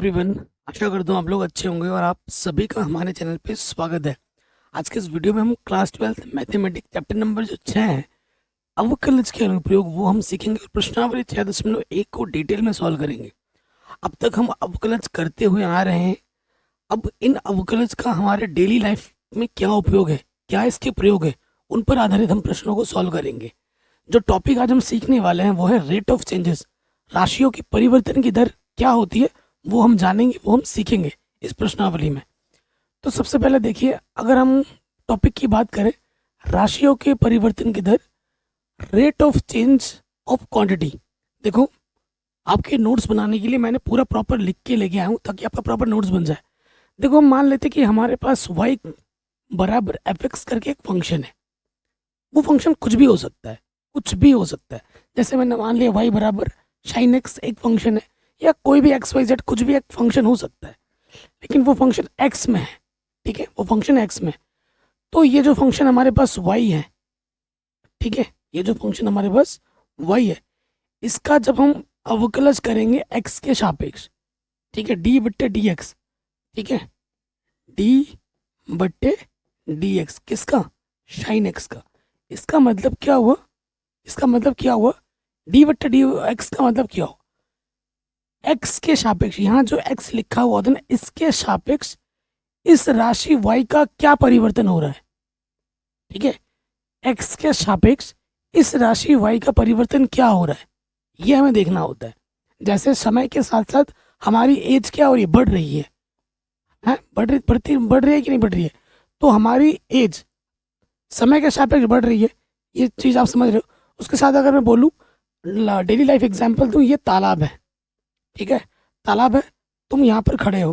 Everyone, आशा करता हूँ आप लोग अच्छे होंगे और आप सभी का हमारे चैनल पे स्वागत है। आज के इस वीडियो में हम क्लास 12 मैथमेटिक्स चैप्टर नंबर जो 6 है अवकलज के अनुप्रयोग वो हम सीखेंगे और प्रश्नावली 6.1 को डिटेल में सॉल्व करेंगे। अब तक हम अवकलज करते हुए आ रहे हैं। अब इन अवकलज का हमारे डेली लाइफ में क्या उपयोग है, क्या इसके प्रयोग है, उन पर आधारित हम प्रश्नों को सॉल्व करेंगे। जो टॉपिक आज हम सीखने वाले हैं वो है रेट ऑफ चेंजेस। राशियों की परिवर्तन की दर क्या होती है वो हम जानेंगे, वो हम सीखेंगे इस प्रश्नावली में। तो सबसे पहले देखिए, अगर हम टॉपिक की बात करें राशियों के परिवर्तन की दर, rate of change of quantity. देखो, आपके नोट्स बनाने के लिए मैंने पूरा प्रॉपर लिख के लेके आया हूँ ताकि आपका प्रॉपर नोट्स बन जाए। देखो, हम मान लेते कि हमारे पास y बराबर fx करके एक फंक्शन है। वो फंक्शन कुछ भी हो सकता है, कुछ भी हो सकता है। जैसे मैंने मान लिया y बराबर साइन x एक फंक्शन है, या कोई भी एक्स वाई जेड कुछ भी एक फंक्शन हो सकता है, लेकिन वो फंक्शन x में है। ठीक है, वो फंक्शन x में। तो ये जो फंक्शन हमारे पास y है, ठीक है, ये जो फंक्शन हमारे पास y है, इसका जब हम अवकलज करेंगे x के सापेक्ष, ठीक है, d बट्टे डी एक्स, ठीक है, d बट्टे डी एक्स, किसका? साइन x का। इसका मतलब क्या हुआ? इसका मतलब क्या हुआ? d बट्टे डी एक्स का मतलब क्या हुआ? x के सापेक्ष, यहाँ जो x लिखा हुआ था ना, इसके सापेक्ष इस राशि y का क्या परिवर्तन हो रहा है। ठीक है, x के सापेक्ष इस राशि y का परिवर्तन क्या हो रहा है, ये हमें देखना होता है। जैसे समय के साथ साथ हमारी एज क्या हो रही है, बढ़ रही है, बढ़ रही है कि नहीं बढ़ रही है? तो हमारी एज समय के सापेक्ष बढ़ रही है, ये चीज़ आप समझ रहे हो। उसके साथ अगर मैं बोलूँ डेली लाइफ एग्जाम्पल दूँ, ये तालाब है, ठीक है, तालाब है, तुम यहाँ पर खड़े हो,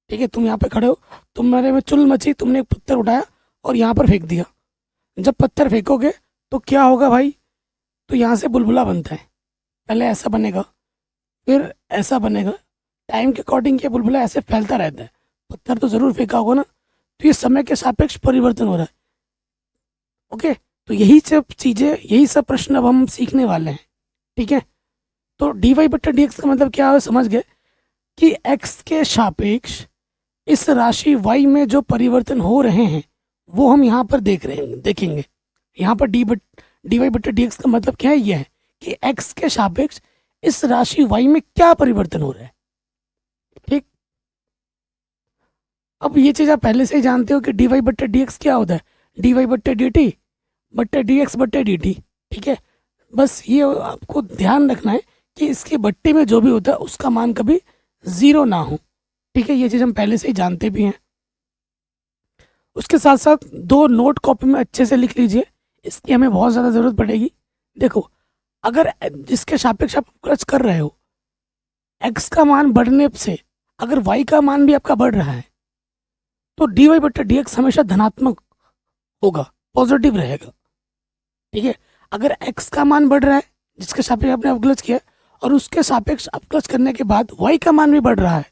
ठीक है, तुम यहाँ पे खड़े हो, तुम्हारे में चुल मची, तुमने एक पत्थर उठाया और यहाँ पर फेंक दिया। जब पत्थर फेंकोगे तो क्या होगा भाई? तो यहाँ से बुलबुला बनता है, पहले ऐसा बनेगा, फिर ऐसा बनेगा, टाइम के अकॉर्डिंग ये बुलबुला ऐसे फैलता रहता है। पत्थर तो ज़रूर फेंका होगा ना, तो ये समय के सापेक्ष परिवर्तन हो रहा है। ओके, तो यही सब चीज़ें, यही सब प्रश्न अब हम सीखने वाले हैं। ठीक है, तो डी वाई बट्टा डी एक्स का मतलब क्या है, समझ गए कि x के सापेक्ष इस राशि y में जो परिवर्तन हो रहे हैं वो हम यहाँ पर देखेंगे। यहाँ पर डी वाई बट्टा डी एक्स का मतलब क्या है, ये है कि x के सापेक्ष इस राशि y में क्या परिवर्तन हो रहा है। ठीक, अब ये चीज़ आप पहले से ही जानते हो कि डी वाई बट्टा डी एक्स क्या होता है, डी वाई बट्टा डी टी बट्टा डी एक्स बट्टा डी टी। ठीक है, बस ये आपको ध्यान रखना है कि इसके बट्टे में जो भी होता है उसका मान कभी ज़ीरो ना हो। ठीक है, ये चीज़ हम पहले से ही जानते भी हैं। उसके साथ साथ दो नोट कॉपी में अच्छे से लिख लीजिए, इसकी हमें बहुत ज़्यादा ज़रूरत पड़ेगी। देखो, अगर जिसके सापेक्ष आप खर्च कर रहे हो, x का मान बढ़ने से अगर y का मान भी आपका बढ़ रहा है तो डी वाई बट्टा डी एक्स हमेशा धनात्मक होगा, पॉजिटिव रहेगा। ठीक है, अगर x का मान बढ़ रहा है जिसके सापेक्ष आपने अवकलज किया और उसके सापेक्ष अवकलज करने के बाद y का मान भी बढ़ रहा है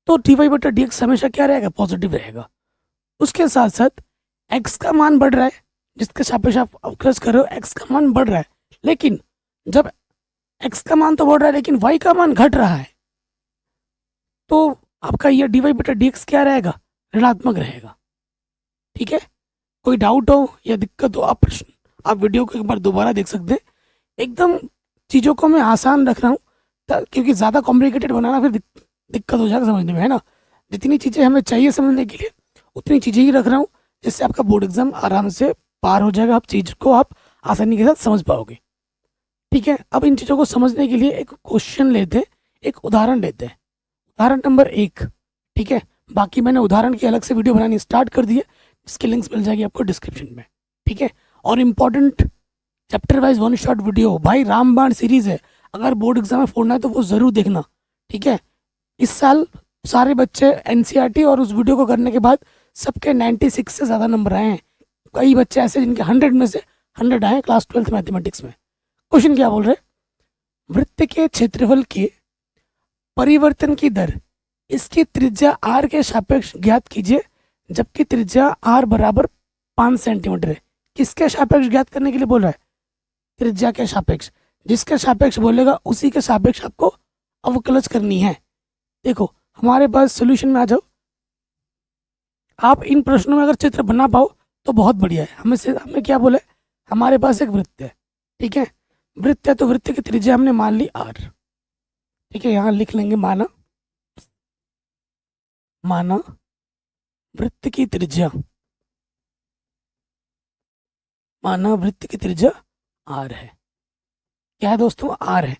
तो डी वाई बटा डी एक्स हमेशा क्या रहेगा, पॉजिटिव रहेगा। उसके साथ साथ x का मान बढ़ रहा है जिसके सापेक्ष आप अवकलज कर रहे हो, x का मान बढ़ रहा है, लेकिन जब x का मान तो बढ़ रहा है लेकिन y का मान घट रहा है तो आपका यह डी वाई बटा डी एक्स क्या रहेगा, ऋणात्मक रहेगा। ठीक है, कोई डाउट हो या दिक्कत हो आप वीडियो को एक बार दोबारा देख सकते हैं। एकदम चीज़ों को मैं आसान रख रहा हूँ क्योंकि ज़्यादा कॉम्प्लिकेटेड बनाना फिर दिक्कत हो जाएगा समझने में, है ना। जितनी चीज़ें हमें चाहिए समझने के लिए उतनी चीज़ें ही रख रहा हूँ जिससे आपका बोर्ड एग्जाम आराम से पार हो जाएगा, आप चीज़ को आप आसानी के साथ समझ पाओगे। ठीक है, अब इन चीज़ों को समझने के लिए एक क्वेश्चन लेते हैं, एक उदाहरण लेते हैं, उदाहरण नंबर 1। ठीक है, बाकी मैंने उदाहरण की अलग से वीडियो बनानी स्टार्ट कर दी है, इसकी लिंक्स मिल जाएगी आपको डिस्क्रिप्शन में। ठीक है, और important chapter wise one shot video भाई रामबाण सीरीज है, अगर बोर्ड एग्जाम में फोड़ना है तो वो ज़रूर देखना। ठीक है, इस साल सारे बच्चे एनसीईआरटी और उस वीडियो को करने के बाद सबके 96 से ज़्यादा नंबर आए हैं। कई बच्चे ऐसे जिनके 100 में से 100 आए क्लास 12 मैथमेटिक्स में। क्वेश्चन क्या बोल रहे, वृत्त के क्षेत्रफल के परिवर्तन की दर इसकी त्रिज्या r के सापेक्ष ज्ञात कीजिए जबकि त्रिज्या r बराबर 5 सेंटीमीटर है। किसके सापेक्ष ज्ञात करने के लिए बोल रहा है, त्रिज्या के सापेक्ष। जिसके सापेक्ष बोलेगा उसी के सापेक्ष आपको अवकलज करनी है। देखो हमारे पास सोल्यूशन में आ जाओ। आप इन प्रश्नों में अगर चित्र बना पाओ तो बहुत बढ़िया है। हमें क्या बोला है, हमारे पास एक वृत्त है, ठीक है, वृत्त है तो वृत्त की त्रिज्या हमने मान ली r, ठीक है। यहाँ लिख लेंगे माना वृत्त की त्रिज्या, माना वृत्त की त्रिज्या r है। क्या है दोस्तों, r है।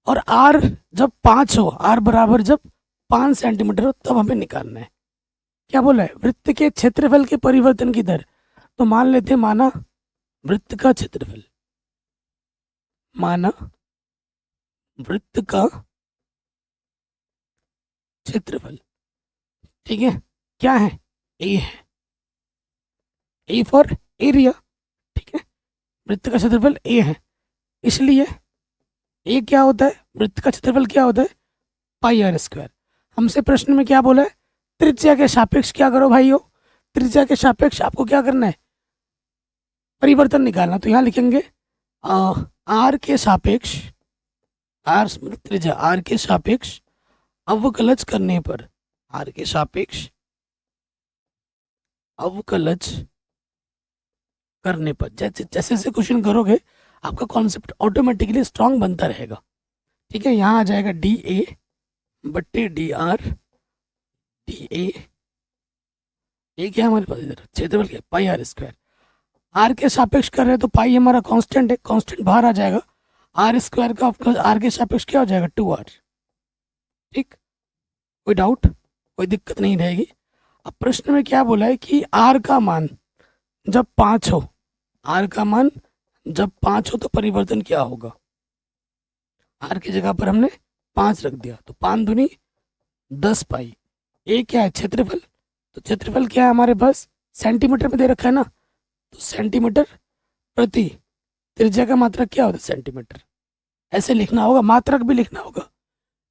और r जब 5 हो, r बराबर जब 5 सेंटीमीटर हो, तब हमें निकालना है। क्या बोला है, वृत्त के क्षेत्रफल के परिवर्तन की दर। तो मान लेते हैं माना वृत्त का क्षेत्रफल, माना वृत्त का क्षेत्रफल, ठीक है, क्या है, ए है, ए फॉर एरिया, ठीक है। वृत्त का क्षेत्रफल ए है, इसलिए ए क्या होता है, वृत्त का क्षेत्रफल क्या होता है, पाई आर स्क्वायर। हमसे प्रश्न में क्या बोला है, त्रिज्या के सापेक्ष क्या करो भाइयों, त्रिज्या के सापेक्ष आपको क्या करना है, परिवर्तन निकालना। तो यहाँ लिखेंगे आर के सापेक्ष, आर त्रिज्या, आर के सापेक्ष अवकलज करने पर, आर के सापेक्ष अवकलज करने पर, जैसे जैसे क्वेश्चन करोगे आपका कॉन्सेप्ट ऑटोमेटिकली स्ट्रांग बनता रहेगा, ठीक है। यहाँ आ जाएगा डी ए बट्टे डी आर, डी ए क्या हमारे पास इधर क्षेत्रफल क्या, पाई आर स्क्वायर। आर के सापेक्ष कर रहे हैं तो पाई हमारा कांस्टेंट है, कांस्टेंट बाहर आ जाएगा, आर स्क्वायर का आर के सापेक्ष क्या हो जाएगा, 2r, ठीक। कोई डाउट, कोई दिक्कत नहीं रहेगी। अब प्रश्न में क्या बोला है कि आर का मान जब 5 हो, आर का मान जब 5 हो तो परिवर्तन क्या होगा। आर की जगह पर हमने 5 रख दिया, तो 5 दूनी 10 पाई। ए क्या है, क्षेत्रफल, तो क्षेत्रफल क्या है हमारे पास, सेंटीमीटर में दे रखा है ना, तो सेंटीमीटर प्रति त्रिज्या का मात्रक क्या होता है, सेंटीमीटर। ऐसे लिखना होगा, मात्रक भी लिखना होगा।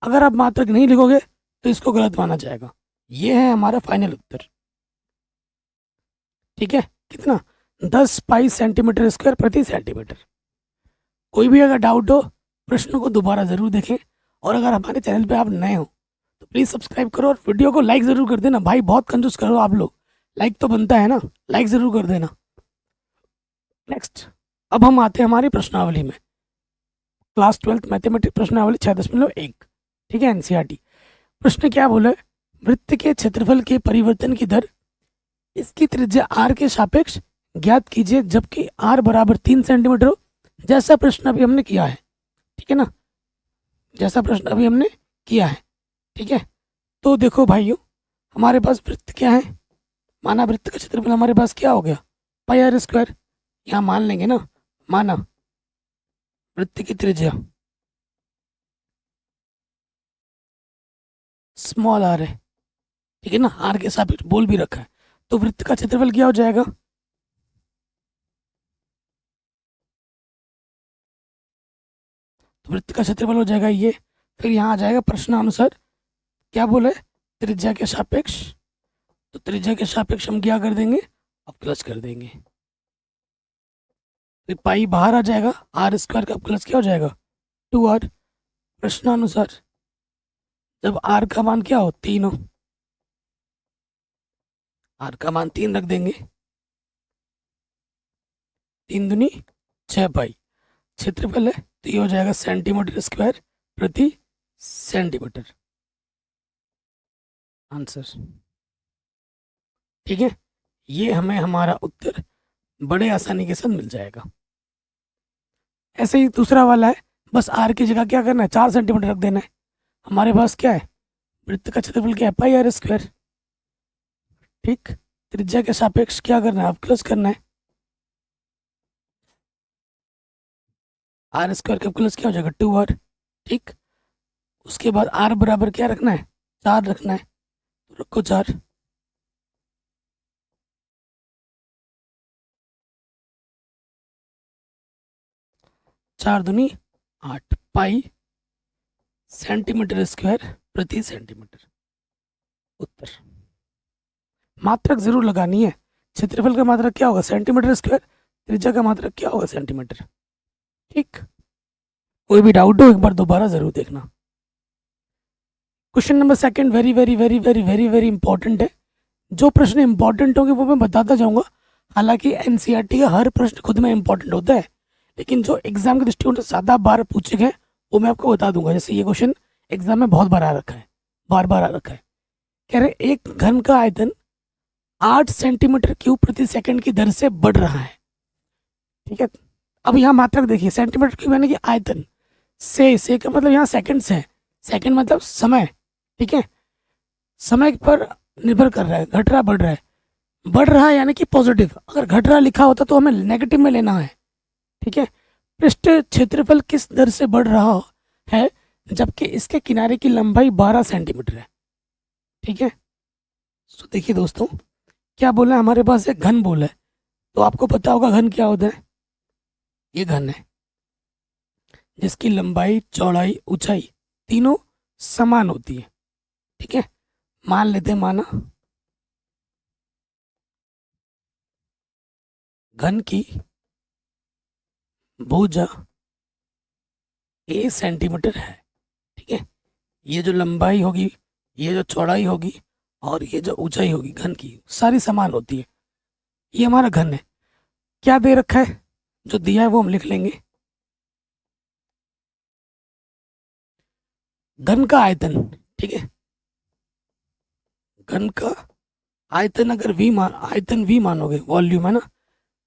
अगर आप मात्रक नहीं लिखोगे तो इसको गलत माना जाएगा। ये है हमारा फाइनल उत्तर, ठीक है। कितना, 10 पाई सेंटीमीटर स्क्वायर प्रति सेंटीमीटर। कोई भी अगर डाउट हो प्रश्नों को दोबारा ज़रूर देखें, और अगर हमारे चैनल पे आप नए हो तो प्लीज़ सब्सक्राइब करो और वीडियो को लाइक ज़रूर कर देना। भाई बहुत कंजूस करो आप लोग, लाइक तो बनता है ना, लाइक ज़रूर कर देना। नेक्स्ट, अब हम आते हैं हमारी प्रश्नावली में, क्लास 12 मैथमेटिक्स प्रश्नावली 6.1, ठीक है, एनसीईआरटी। प्रश्न क्या बोला है, वृत्त के क्षेत्रफल के परिवर्तन की दर, इसकी त्रिज्या r के सापेक्ष ज्ञात कीजिए जबकि r बराबर 3 सेंटीमीटर हो, जैसा प्रश्न अभी हमने किया है, ठीक है ना, जैसा प्रश्न अभी हमने किया है, ठीक है। तो देखो भाइयों, हमारे पास वृत्त क्या है, माना वृत्त का क्षेत्रफल हमारे पास क्या हो गया, पाई आर स्क्वायर। यहाँ मान लेंगे ना, माना वृत्त की त्रिज्या स्मॉल r है, ठीक है ना, r के सापेक्ष बोल भी रखा है, तो वृत्त का क्षेत्रफल क्या हो जाएगा, तो वृत्त का क्षेत्रफल हो जाएगा ये। फिर यहाँ आ जाएगा प्रश्नानुसार क्या बोले, त्रिज्या के सापेक्ष, तो त्रिज्या के सापेक्ष हम क्या कर देंगे, अवकलज कर देंगे। फिर पाई बाहर आ जाएगा, आर स्क्वायर का अवकलज क्या हो जाएगा, 2r। प्रश्नानुसार जब r का मान क्या हो, 3 हो, r का मान 3 रख देंगे, 3 दूनी 6 पाई। क्षेत्रफल है तो ये हो जाएगा सेंटीमीटर स्क्वायर प्रति सेंटीमीटर, आंसर, ठीक है। ये हमें हमारा उत्तर बड़े आसानी के साथ मिल जाएगा। ऐसे ही दूसरा वाला है, बस आर की जगह क्या करना है, 4 सेंटीमीटर रख देना है। हमारे पास क्या है, वृत्त का क्षेत्रफल क्या है, पाई आर स्क्वायर, ठीक। त्रिज्या के सापेक्ष क्या करना है, अवकलज करना है। आर स्क्वायर का अवकलज क्या हो जाएगा, 2r, ठीक। उसके बाद r बराबर क्या रखना है, 4 रखना है, तो रखो 4। चार दूनी 8 पाई सेंटीमीटर स्क्वायर प्रति सेंटीमीटर, उत्तर। मात्रक जरूर लगानी है, क्षेत्रफल का मात्रक क्या होगा, सेंटीमीटर स्क्वायर, त्रिज्या का मात्रक क्या होगा, सेंटीमीटर, ठीक। कोई भी डाउट हो एक बार दोबारा जरूर देखना। Question number second very very very very very very important है। जो प्रश्न इंपॉर्टेंट होंगे वो मैं बताता जाऊंगा। हालांकि एनसीईआरटी का हर प्रश्न खुद में इंपॉर्टेंट होता है, लेकिन जो एग्जाम के दृष्टिकोण से ज़्यादा बार पूछे गए वो मैं आपको बता दूंगा। जैसे ये क्वेश्चन एग्जाम में बहुत बार आ रखा है, बार बार आ रखा है। कह रहे एक घन का आयतन 8 सेंटीमीटर क्यूब प्रति सेकंड की दर से बढ़ रहा है। ठीक है, अब यहाँ मात्रक देखिए, सेंटीमीटर क्यूब यानी कि आयतन, से का मतलब यहाँ सेकंड से है, सेकंड मतलब समय। ठीक है, समय पर निर्भर कर रहा है, घट रहा बढ़ रहा है। बढ़ रहा है यानी कि पॉजिटिव, अगर घट रहा लिखा होता तो हमें नेगेटिव में लेना है। ठीक है, पृष्ठ क्षेत्रफल किस दर से बढ़ रहा है जबकि इसके किनारे की लंबाई 12 सेंटीमीटर है। ठीक है, तो देखिए दोस्तों क्या बोला है, हमारे पास एक घन बोला है, तो आपको पता होगा घन क्या होता है। ये घन है जिसकी लंबाई चौड़ाई ऊंचाई तीनों समान होती है। ठीक है, मान लेते हैं, माना घन की भुजा ए सेंटीमीटर है। ठीक है, ये जो लंबाई होगी, ये जो चौड़ाई होगी और ये जो ऊंचाई होगी घन की सारी समान होती है। ये हमारा घन है। क्या दे रखा है, जो दिया है वो हम लिख लेंगे। घन का आयतन, ठीक है, घन का आयतन अगर आयतन v मानोगे, वॉल्यूम है ना,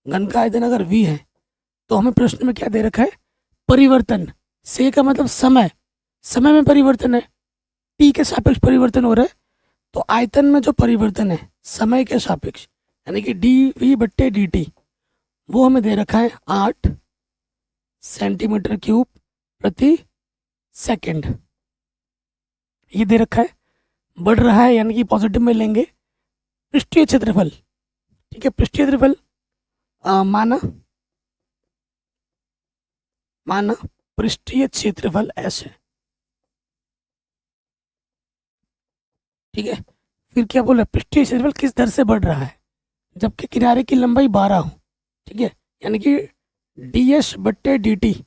घन का आयतन अगर v है तो हमें प्रश्न में क्या दे रखा है, परिवर्तन। से का मतलब समय, समय में परिवर्तन है, t के सापेक्ष परिवर्तन हो रहा है, तो आयतन में जो परिवर्तन है समय के सापेक्ष यानी कि dv/dt वो हमें दे रखा है 8 सेंटीमीटर क्यूब प्रति सेकंड। ये दे रखा है, बढ़ रहा है यानी कि पॉजिटिव में लेंगे। पृष्ठीय क्षेत्रफल, ठीक है, पृष्ठीय क्षेत्रफल माना पृष्ठीय क्षेत्रफल S है। ठीक है, फिर क्या बोला, पृष्ठीय क्षेत्रफल किस दर से बढ़ रहा है जबकि किनारे की लंबाई 12 हो। ठीक है, यानी कि ds/dt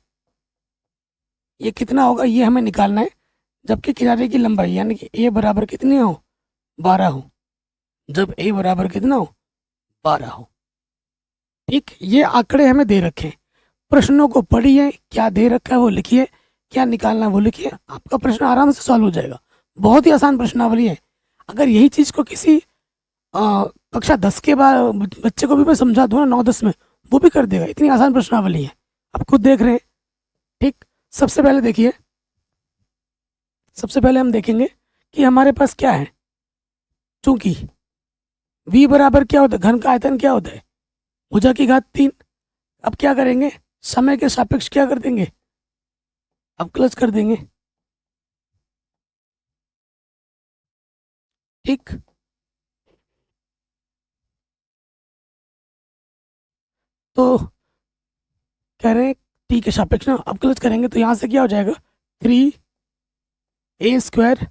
ये कितना होगा ये हमें निकालना है, जबकि किनारे की लंबाई यानी कि a बराबर कितनी हो, 12 हो। जब a बराबर कितना हो, 12 हो। ठीक, ये आंकड़े हमें दे रखे हैं। प्रश्नों को पढ़िए, क्या दे रखा है वो लिखिए, क्या निकालना है वो लिखिए, आपका प्रश्न आराम से सॉल्व हो जाएगा। बहुत ही आसान प्रश्नावली है। अगर यही चीज़ को किसी कक्षा 10 के बाद बच्चे को भी मैं समझा दूँ ना, 9-10 में, वो भी कर देगा। इतनी आसान प्रश्नावली है, आप खुद देख रहे हैं। ठीक, सबसे पहले देखिए, सबसे पहले हम देखेंगे कि हमारे पास क्या है। चूंकि v बराबर क्या होता है, घन का आयतन क्या होता है, भुजा की घात 3। अब क्या करेंगे, समय के सापेक्ष क्या कर देंगे, अवकलज कर देंगे। ठीक, तो कह रहे हैं टी के सापेक्ष ना अवकलज करेंगे, तो यहाँ से क्या हो जाएगा, 3a²।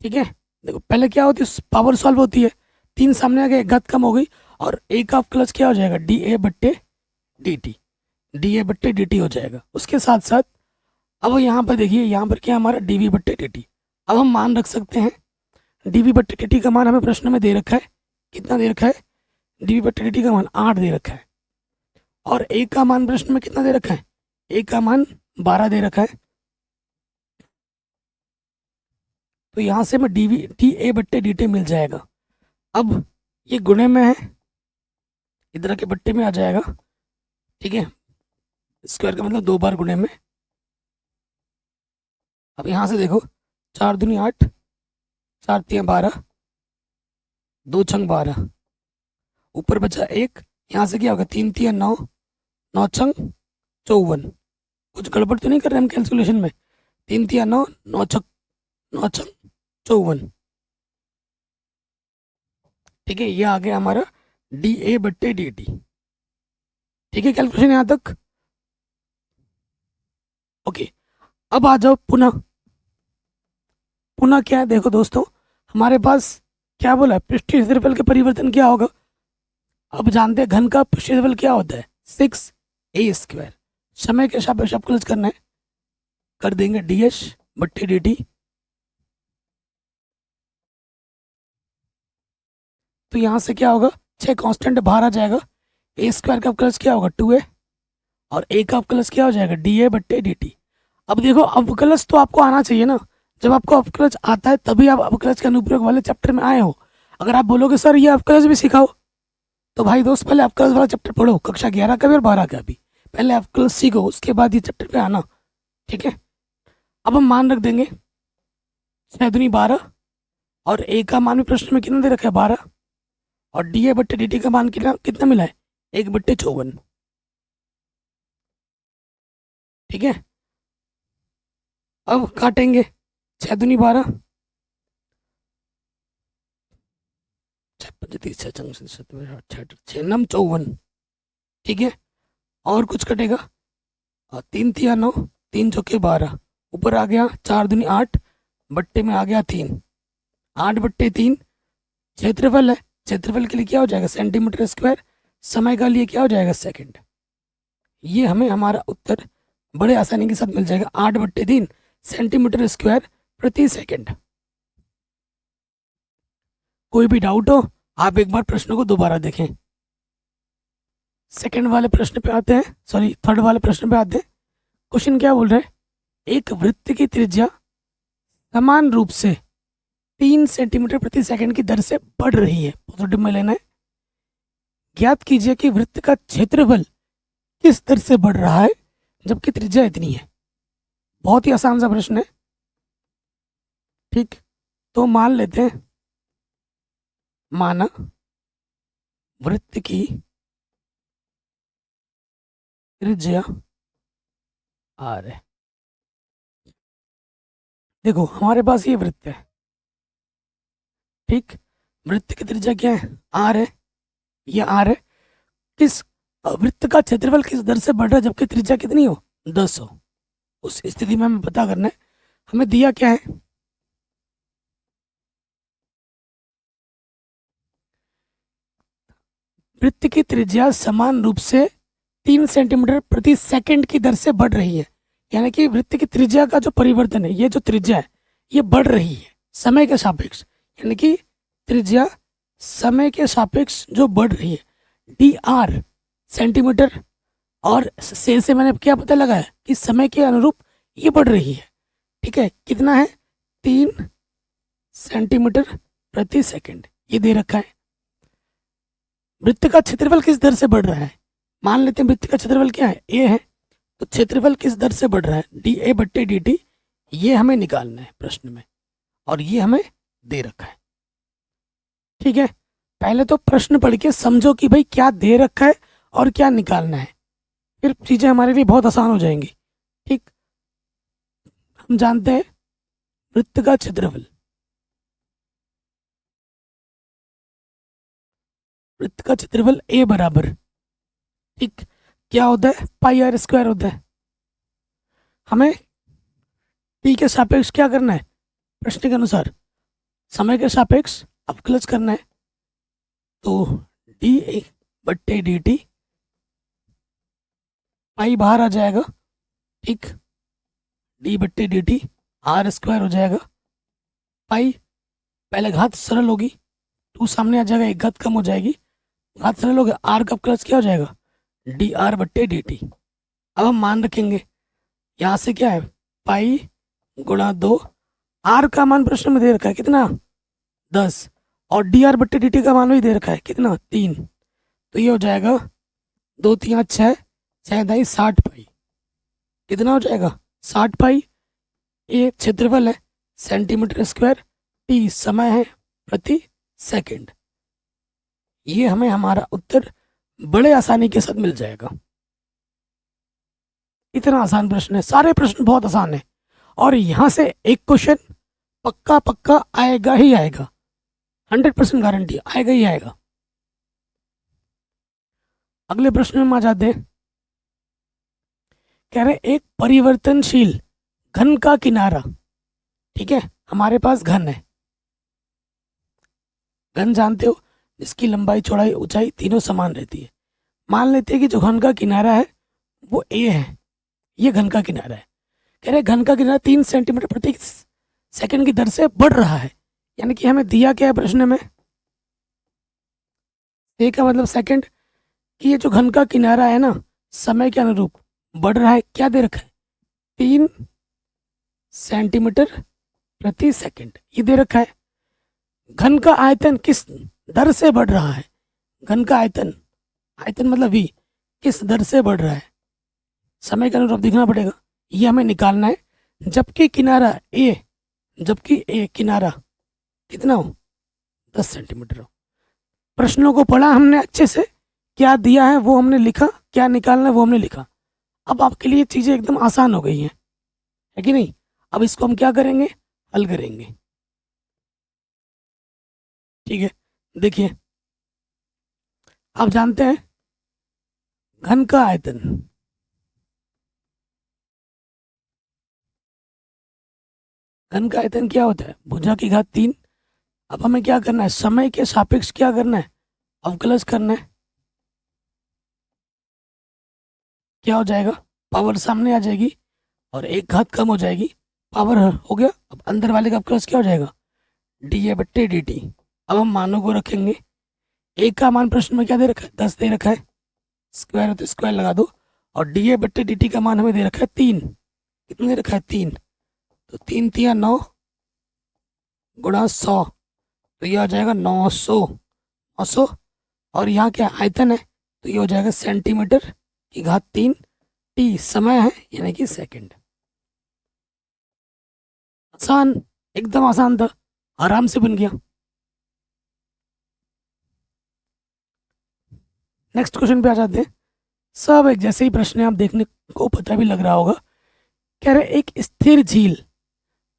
ठीक है, देखो पहले क्या होती है, पावर सॉल्व होती है, 3 सामने आ गए, एक घात कम हो गई, और a का अवकलज क्या हो जाएगा, dA/dt हो जाएगा। उसके साथ साथ अब यहाँ पर देखिए, यहाँ पर क्या हमारा dV/dt। अब हम मान रख सकते हैं, dV/dt का मान हमें प्रश्न में दे रखा है, कितना दे रखा है, dV/dt का मान 8 दे रखा है, और a का मान प्रश्न में कितना दे रखा है, a का मान 12 दे रखा है। तो यहाँ से हमें dA/dt मिल जाएगा। अब ये गुणे में है, इधर के बट्टे में आ जाएगा। ठीक है, स्क्वायर का मतलब 2 बार गुणे में। अब यहाँ से देखो, 4 दूनी 8, 4 तियाँ 12, 2 छंग 12, ऊपर बचा 1, यहाँ से क्या होगा, 3 तियाँ 9, 9 छंग 54। कुछ गड़बड़ तो नहीं कर रहे हम कैलकुलेशन में, 3 तियाँ 9, 9 छंग 54। ठीक है, ये आ गया हमारा dA/dt। ठीक है, कैलकुलेशन यहाँ तक ओके। अब आ जाओ पुनः, पुनः क्या है, देखो दोस्तों हमारे पास क्या बोला है, पृष्ठीय क्षेत्रफल के परिवर्तन क्या होगा। अब जानते हैं घन का पृष्ठीय क्षेत्रफल क्या होता है, 6a²। समय के सापेक्ष अवकलज करना है, कर देंगे ds/dt। तो यहाँ से क्या होगा, 6 कांस्टेंट बाहर आ जाएगा, ए स्क्वायर का अवकलज क्या होगा 2a, और ए का अवकलज क्या हो जाएगा डी ए बट्टे डी टी। अब देखो अवकलज तो आपको आना चाहिए ना, जब आपको अवकलज आता है तभी आप अवकलज के अनुप्रयोग वाले चैप्टर में आए हो। अगर आप बोलोगे सर ये अवकलज भी सिखाओ, तो भाई दोस्त पहले अवकलज वाला चैप्टर पढ़ो, कक्षा 11 का भी और 12 का भी, पहले अवकलज सीखो उसके बाद ये चैप्टर पे आना, ठीक है। अब हम मान रख देंगे 6 दूनी 12, और ए का मान भी प्रश्न में कितना दे रखा है 12, और डी ए बट्टे डी टी का मान कितना कितना मिला है 1/54, ठीक है। अब काटेंगे 6 दूनी 12, 6 ठीक है। और कुछ कटेगा, 3 तिया 9, 3 चौके 12, ऊपर आ गया 4 दूनी 8, बट्टे में आ गया 3, 8/3 क्षेत्रफल है, क्षेत्रफल के लिए क्या हो जाएगा सेंटीमीटर स्क्वायर, समय का लिए क्या हो जाएगा सेकंड। ये हमें हमारा उत्तर बड़े आसानी के साथ मिल जाएगा, 8/3 सेंटीमीटर स्क्वायर प्रति सेकंड। कोई भी डाउट हो आप एक बार प्रश्न को दोबारा देखें। सेकंड वाले प्रश्न पे आते हैं, सॉरी थर्ड वाले प्रश्न पे आते हैं। क्वेश्चन क्या बोल रहे हैं, एक वृत्त की त्रिज्या समान रूप से 3 सेंटीमीटर प्रति सेकंड की दर से बढ़ रही है, पॉजिटिव में लेना है। ज्ञात कीजिए कि वृत्त का क्षेत्रफल किस दर से बढ़ रहा है जबकि त्रिज्या इतनी है। बहुत ही आसान सा प्रश्न है, ठीक। तो मान लेते हैं, माना वृत्त की त्रिज्या आर है। देखो हमारे पास ये वृत्त है, ठीक। वृत्त की त्रिज्या क्या है आर है, ये आर है। किस वृत्त का क्षेत्रफल किस दर से बढ़ रहा है जबकि त्रिज्या कितनी हो 10 हो, उस स्थिति में हमें पता करना है। हमें दिया क्या है, वृत्त की त्रिज्या समान रूप से 3 सेंटीमीटर प्रति सेकंड की दर से बढ़ रही है, यानी कि वृत्त की त्रिज्या का जो परिवर्तन है, ये जो त्रिज्या है ये बढ़ रही है समय के सापेक्ष, यानी कि त्रिज्या समय के सापेक्ष जो बढ़ रही है, डी आर सेंटीमीटर, और से मैंने क्या पता लगाया कि समय के अनुरूप ये बढ़ रही है, ठीक है। कितना है 3 सेंटीमीटर प्रति सेकंड, ये दे रखा है। वृत्त का क्षेत्रफल किस दर से बढ़ रहा है, मान लेते हैं वृत्त का क्षेत्रफल क्या है ए है, तो क्षेत्रफल किस दर से बढ़ रहा है डी ए बट्टे डी टी, ये हमें निकालना है प्रश्न में, और ये हमें दे रखा है, ठीक है। पहले तो प्रश्न पढ़ के समझो कि भाई क्या दे रखा है और क्या निकालना है, फिर चीजें हमारे लिए बहुत आसान हो जाएंगी, ठीक। हम जानते हैं वृत्त का क्षेत्रफल, वृत्त का क्षेत्रफल ए बराबर, ठीक, क्या होता है पाई आर स्क्वायर होता है। हमें टी के सापेक्ष क्या करना है, प्रश्न के अनुसार समय के सापेक्ष अवकलज करना है, तो डी ए बट्टे डी टी, पाई बाहर आ जाएगा, ठीक, डी बट्टे डी टी आर स्क्वायर हो जाएगा, पाई पहले घात सरल होगी, 2 सामने आ जाएगा, एक घात कम हो जाएगी, घात सरल हो गया, आर का अवकलज क्या हो जाएगा डी आर बट्टे डी टी। अब हम मान रखेंगे यहाँ से क्या है पाई गुणा 2, आर का मान प्रश्न में दे रखा है कितना 10, और डी आर बट्टे डी टी का मान भी दे रखा है कितना 3, तो ये हो जाएगा 2 3 6, 6 दाई 60 पाई, कितना हो जाएगा 60 पाई। ये क्षेत्रफल है सेंटीमीटर स्क्वायर, टी समय है प्रति सेकंड। ये हमें हमारा उत्तर बड़े आसानी के साथ मिल जाएगा। इतना आसान प्रश्न है, सारे प्रश्न बहुत आसान है, और यहां से एक क्वेश्चन पक्का पक्का आएगा ही आएगा, 100% गारंटी आएगा ही आएगा। अगले प्रश्न में हम आ जाते हैं, कह रहे एक परिवर्तनशील घन का किनारा, ठीक है, हमारे पास घन है, घन जानते हो जिसकी लंबाई चौड़ाई ऊंचाई तीनों समान रहती है। मान लेते हैं कि जो घन का किनारा है वो ए है, ये घन का किनारा है। कह रहे घन का किनारा 3 सेंटीमीटर प्रति सेकंड की दर से बढ़ रहा है, यानी कि हमें दिया क्या है प्रश्न में ए का मतलब सेकंड, कि ये जो घन का किनारा है ना समय के अनुरूप बढ़ रहा है, क्या दे रखा है 3 सेंटीमीटर प्रति सेकंड, ये दे रखा है। घन का आयतन किस दर से बढ़ रहा है, घन का आयतन, आयतन मतलब v, किस दर से बढ़ रहा है, समय के अनुरूप दिखना पड़ेगा, ये हमें निकालना है। जबकि किनारा ए, जबकि ए किनारा कितना हो 10 सेंटीमीटर हो। प्रश्नों को पढ़ा हमने अच्छे से, क्या दिया है वो हमने लिखा, क्या निकालना है वो हमने लिखा। अब आपके लिए चीज़ें एकदम आसान हो गई हैं, है कि नहीं। अब इसको हम क्या करेंगे, हल करेंगे। ठीक है, देखिए आप जानते हैं घन का आयतन, घन का आयतन क्या होता है, भुजा की घात 3। अब हमें क्या करना है, समय के सापेक्ष क्या करना है, अवकलज करना है। क्या हो जाएगा, पावर सामने आ जाएगी और एक घात कम हो जाएगी, पावर हो गया। अब अंदर वाले का अवकलज क्या हो जाएगा, डी ए बट्टे डी टी। अब हम मानों को रखेंगे, एक का मान प्रश्न में क्या दे रखा है 10 दे रखा है, स्क्वायर है तो स्क्वायर लगा दो। और डी ए बट्टे डी टी का मान हमें दे रखा है 3, कितने दे रखा है 3, तो 3 तिया 9 गुणा 100, तो ये हो जाएगा 900, 900। और यहाँ क्या आयतन है, तो ये हो जाएगा सेंटीमीटर की घात 3, टी समय है यानी कि सेकंड। आसान, एकदम आसान था, आराम से बन गया। नेक्स्ट क्वेश्चन पे आ जाते हैं। सब एक जैसे ही प्रश्न है, आप देखने को पता भी लग रहा होगा। कह रहे एक स्थिर झील,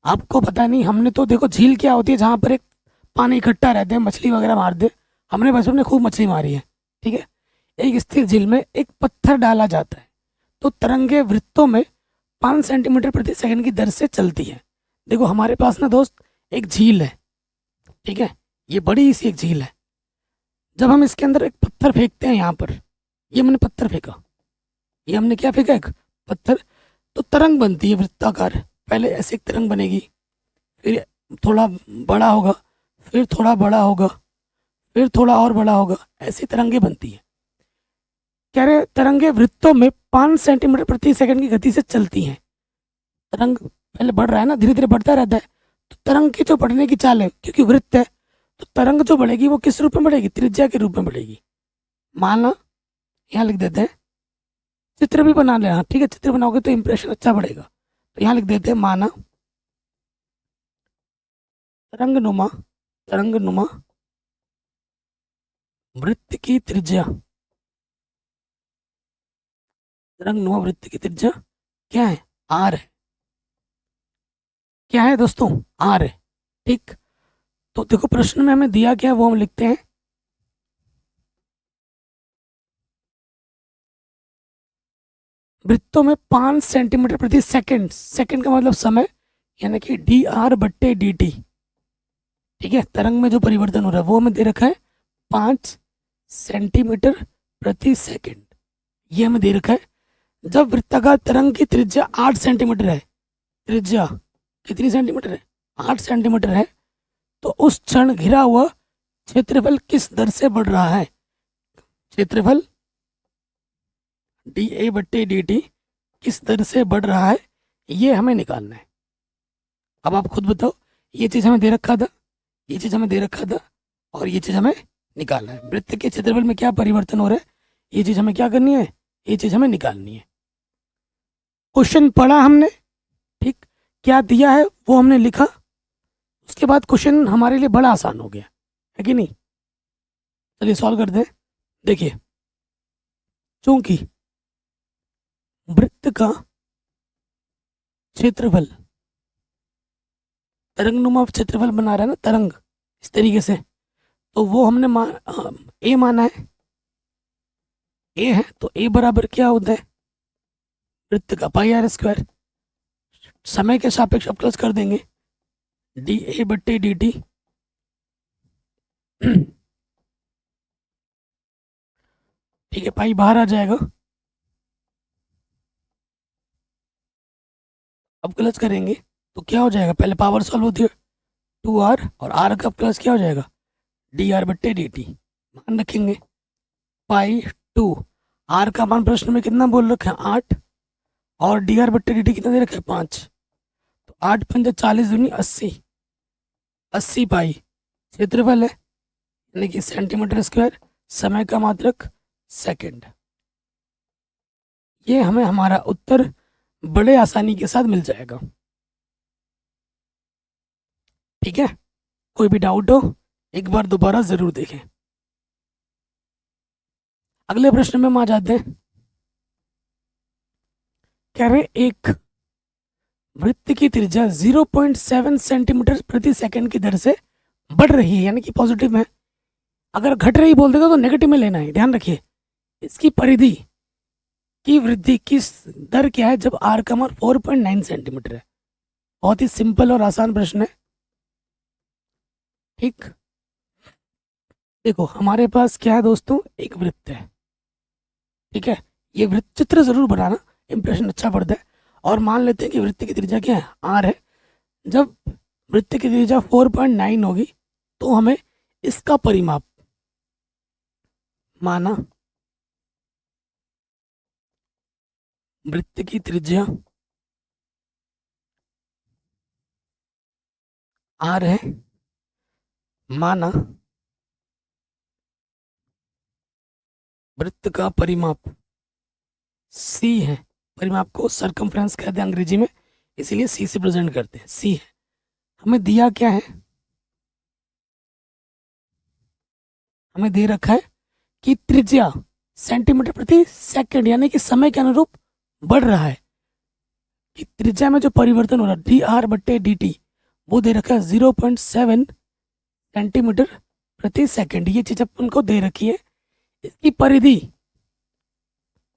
आपको पता नहीं, हमने तो देखो झील क्या होती है, जहाँ पर एक पानी इकट्ठा रहते हैं, मछली वगैरह मारते, हमने बचपन में खूब मछली मारी है, ठीक है। एक स्थिर झील में एक पत्थर डाला जाता है, तो तरंगे वृत्तों में 5 सेंटीमीटर प्रति सेकंड की दर से चलती है। देखो हमारे पास ना दोस्त एक झील है, ठीक है, ये बड़ी सी एक झील है। जब हम इसके अंदर एक पत्थर फेंकते हैं, यहाँ पर ये हमने पत्थर फेंका, ये हमने क्या फेंका, एक पत्थर, तो तरंग बनती है वृत्ताकार। पहले ऐसे एक तरंग बनेगी, फिर थोड़ा बड़ा होगा, फिर थोड़ा बड़ा होगा, फिर थोड़ा और बड़ा होगा, ऐसी तरंगे बनती है। कह रहे तरंगे वृत्तों में 5 सेंटीमीटर प्रति सेकंड की गति से चलती हैं। तरंग पहले बढ़ रहा है ना, धीरे धीरे बढ़ता रहता है, तो तरंग की जो बढ़ने की चाल है, क्योंकि वृत्त है तो तरंग जो बढ़ेगी वो किस रूप में बढ़ेगी, त्रिज्या के रूप में बढ़ेगी। माना यहाँ लिख देते हैं, चित्र भी बना लेना, ठीक है, चित्र बनाओगे तो इंप्रेशन अच्छा बढ़ेगा। तो यहाँ लिख देते हैं, माना तरंगनुमा, तरंगनुमा वृत्त की त्रिज्या, तरंगनुमा वृत्त की त्रिज्या क्या है, आर है। क्या है दोस्तों, आर है, ठीक। तो देखो प्रश्न में हमें दिया क्या है वो हम लिखते हैं, वृत्तों में 5 सेंटीमीटर प्रति सेकंड, सेकंड का मतलब समय, यानी कि डी आर बट्टे डी टी, ठीक है। तरंग में जो परिवर्तन हो रहा है वो हमें दे रखा है 5 सेंटीमीटर प्रति सेकंड, ये हमें दे रखा है। जब वृत्ताकार तरंग की त्रिज्या 8 सेंटीमीटर है, त्रिज्या कितनी सेंटीमीटर है, 8 सेंटीमीटर है, तो उस क्षण घिरा हुआ क्षेत्रफल किस दर से बढ़ रहा है, क्षेत्रफल डी ए बट्टे डी टी किस दर से बढ़ रहा है, ये हमें निकालना है। अब आप खुद बताओ, ये चीज़ हमें दे रखा था, ये चीज़ हमें दे रखा था, और ये चीज़ हमें निकालना है। वृत्त के क्षेत्रफल में क्या परिवर्तन हो रहा है, ये चीज़ हमें क्या करनी है, ये चीज़ हमें निकालनी है। क्वेश्चन पढ़ा हमने, ठीक, क्या दिया है वो हमने लिखा, उसके बाद क्वेश्चन हमारे लिए बड़ा आसान हो गया, है कि नहीं। चलिए सॉल्व कर दें। देखिए, चूंकि वृत्त का क्षेत्रफल तरंगनुमा क्षेत्रफल बना रहा है ना, तरंग इस तरीके से, तो वो हमने ए माना है, ए है, तो ए बराबर क्या होता है, वृत्त का पाई आर स्क्वायर। समय के सापेक्ष अवकलज कर देंगे, डी ए बट्टे डी टी, ठीक है, पाई बाहर आ जाएगा, अवकलज करेंगे तो क्या हो जाएगा, पहले पावर सॉल्व होती है 2r, और r का अवकलज क्या हो जाएगा, डी आर बट्टे डी टी, मान रखेंगे। पाई 2। आर का मान प्रश्न में कितना बोल रखा है 8, और डी आर बट्टे डी टी कितना दे रखा है 5। तो 8 पंजा 40 दूनी 80, 80 पाई क्षेत्रफल है यानी कि सेंटीमीटर स्क्वायर, समय का मात्रक सेकंड। ये हमें हमारा उत्तर बड़े आसानी के साथ मिल जाएगा। ठीक है, कोई भी डाउट हो एक बार दोबारा जरूर देखें। अगले प्रश्न में हम आ जाते हैं। कह रहे एक वृत्त की त्रिज्या 0.7 सेंटीमीटर प्रति सेकंड की दर से बढ़ रही है, यानी कि पॉजिटिव में। अगर घट रही बोल देगा तो नेगेटिव में लेना है, ध्यान रखिए। इसकी परिधि की वृद्धि की दर क्या है जब आर का मान 4.9 सेंटीमीटर है। बहुत ही सिंपल और आसान प्रश्न है। ठीक, देखो हमारे पास क्या है दोस्तों, एक वृत्त है। ठीक है, ये वृत्त चित्र जरूर बनाना, इंप्रेशन अच्छा पड़ता है। और मान लेते हैं कि वृत्त की त्रिज्या क्या है, आर है। जब वृत्त की त्रिज्या 4.9 होगी तो हमें इसका परिमाप माना, वृत्त की त्रिज्या आर है, माना वृत्त का परिमाप सी है। परिमाप को सरकमफ्रेंस कहते हैं अंग्रेजी में, इसीलिए सी से प्रेजेंट करते हैं, सी है। हमें दिया क्या है, हमें दे रखा है कि त्रिज्या सेंटीमीटर प्रति सेकंड यानी कि समय के अनुरूप बढ़ रहा है। कि त्रिज्या में जो परिवर्तन हो रहा है डी आर बट्टे डी टी, वो दे रखा है 0.7 सेंटीमीटर प्रति सेकंड। ये चीज अपन को दे रखी है। इसकी परिधि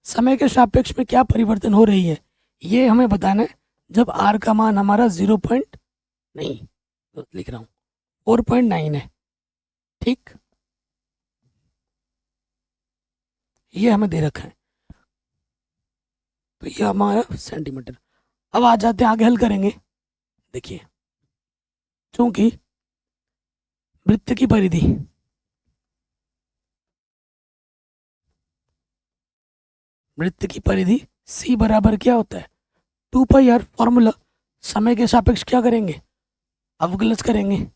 समय के सापेक्ष में क्या परिवर्तन हो रही है ये हमें बताना है जब आर का मान हमारा 0. नहीं तो लिख रहा हूँ 4.9 है। ठीक, ये हमें दे रखा है, तो ये हमारा सेंटीमीटर। अब आ जाते हैं आगे, हल करेंगे। देखिए, चूंकि वृत्त की परिधि c बराबर क्या होता है 2 पाई आर। फॉर्मूला समय के सापेक्ष क्या करेंगे, अवकलज करेंगे।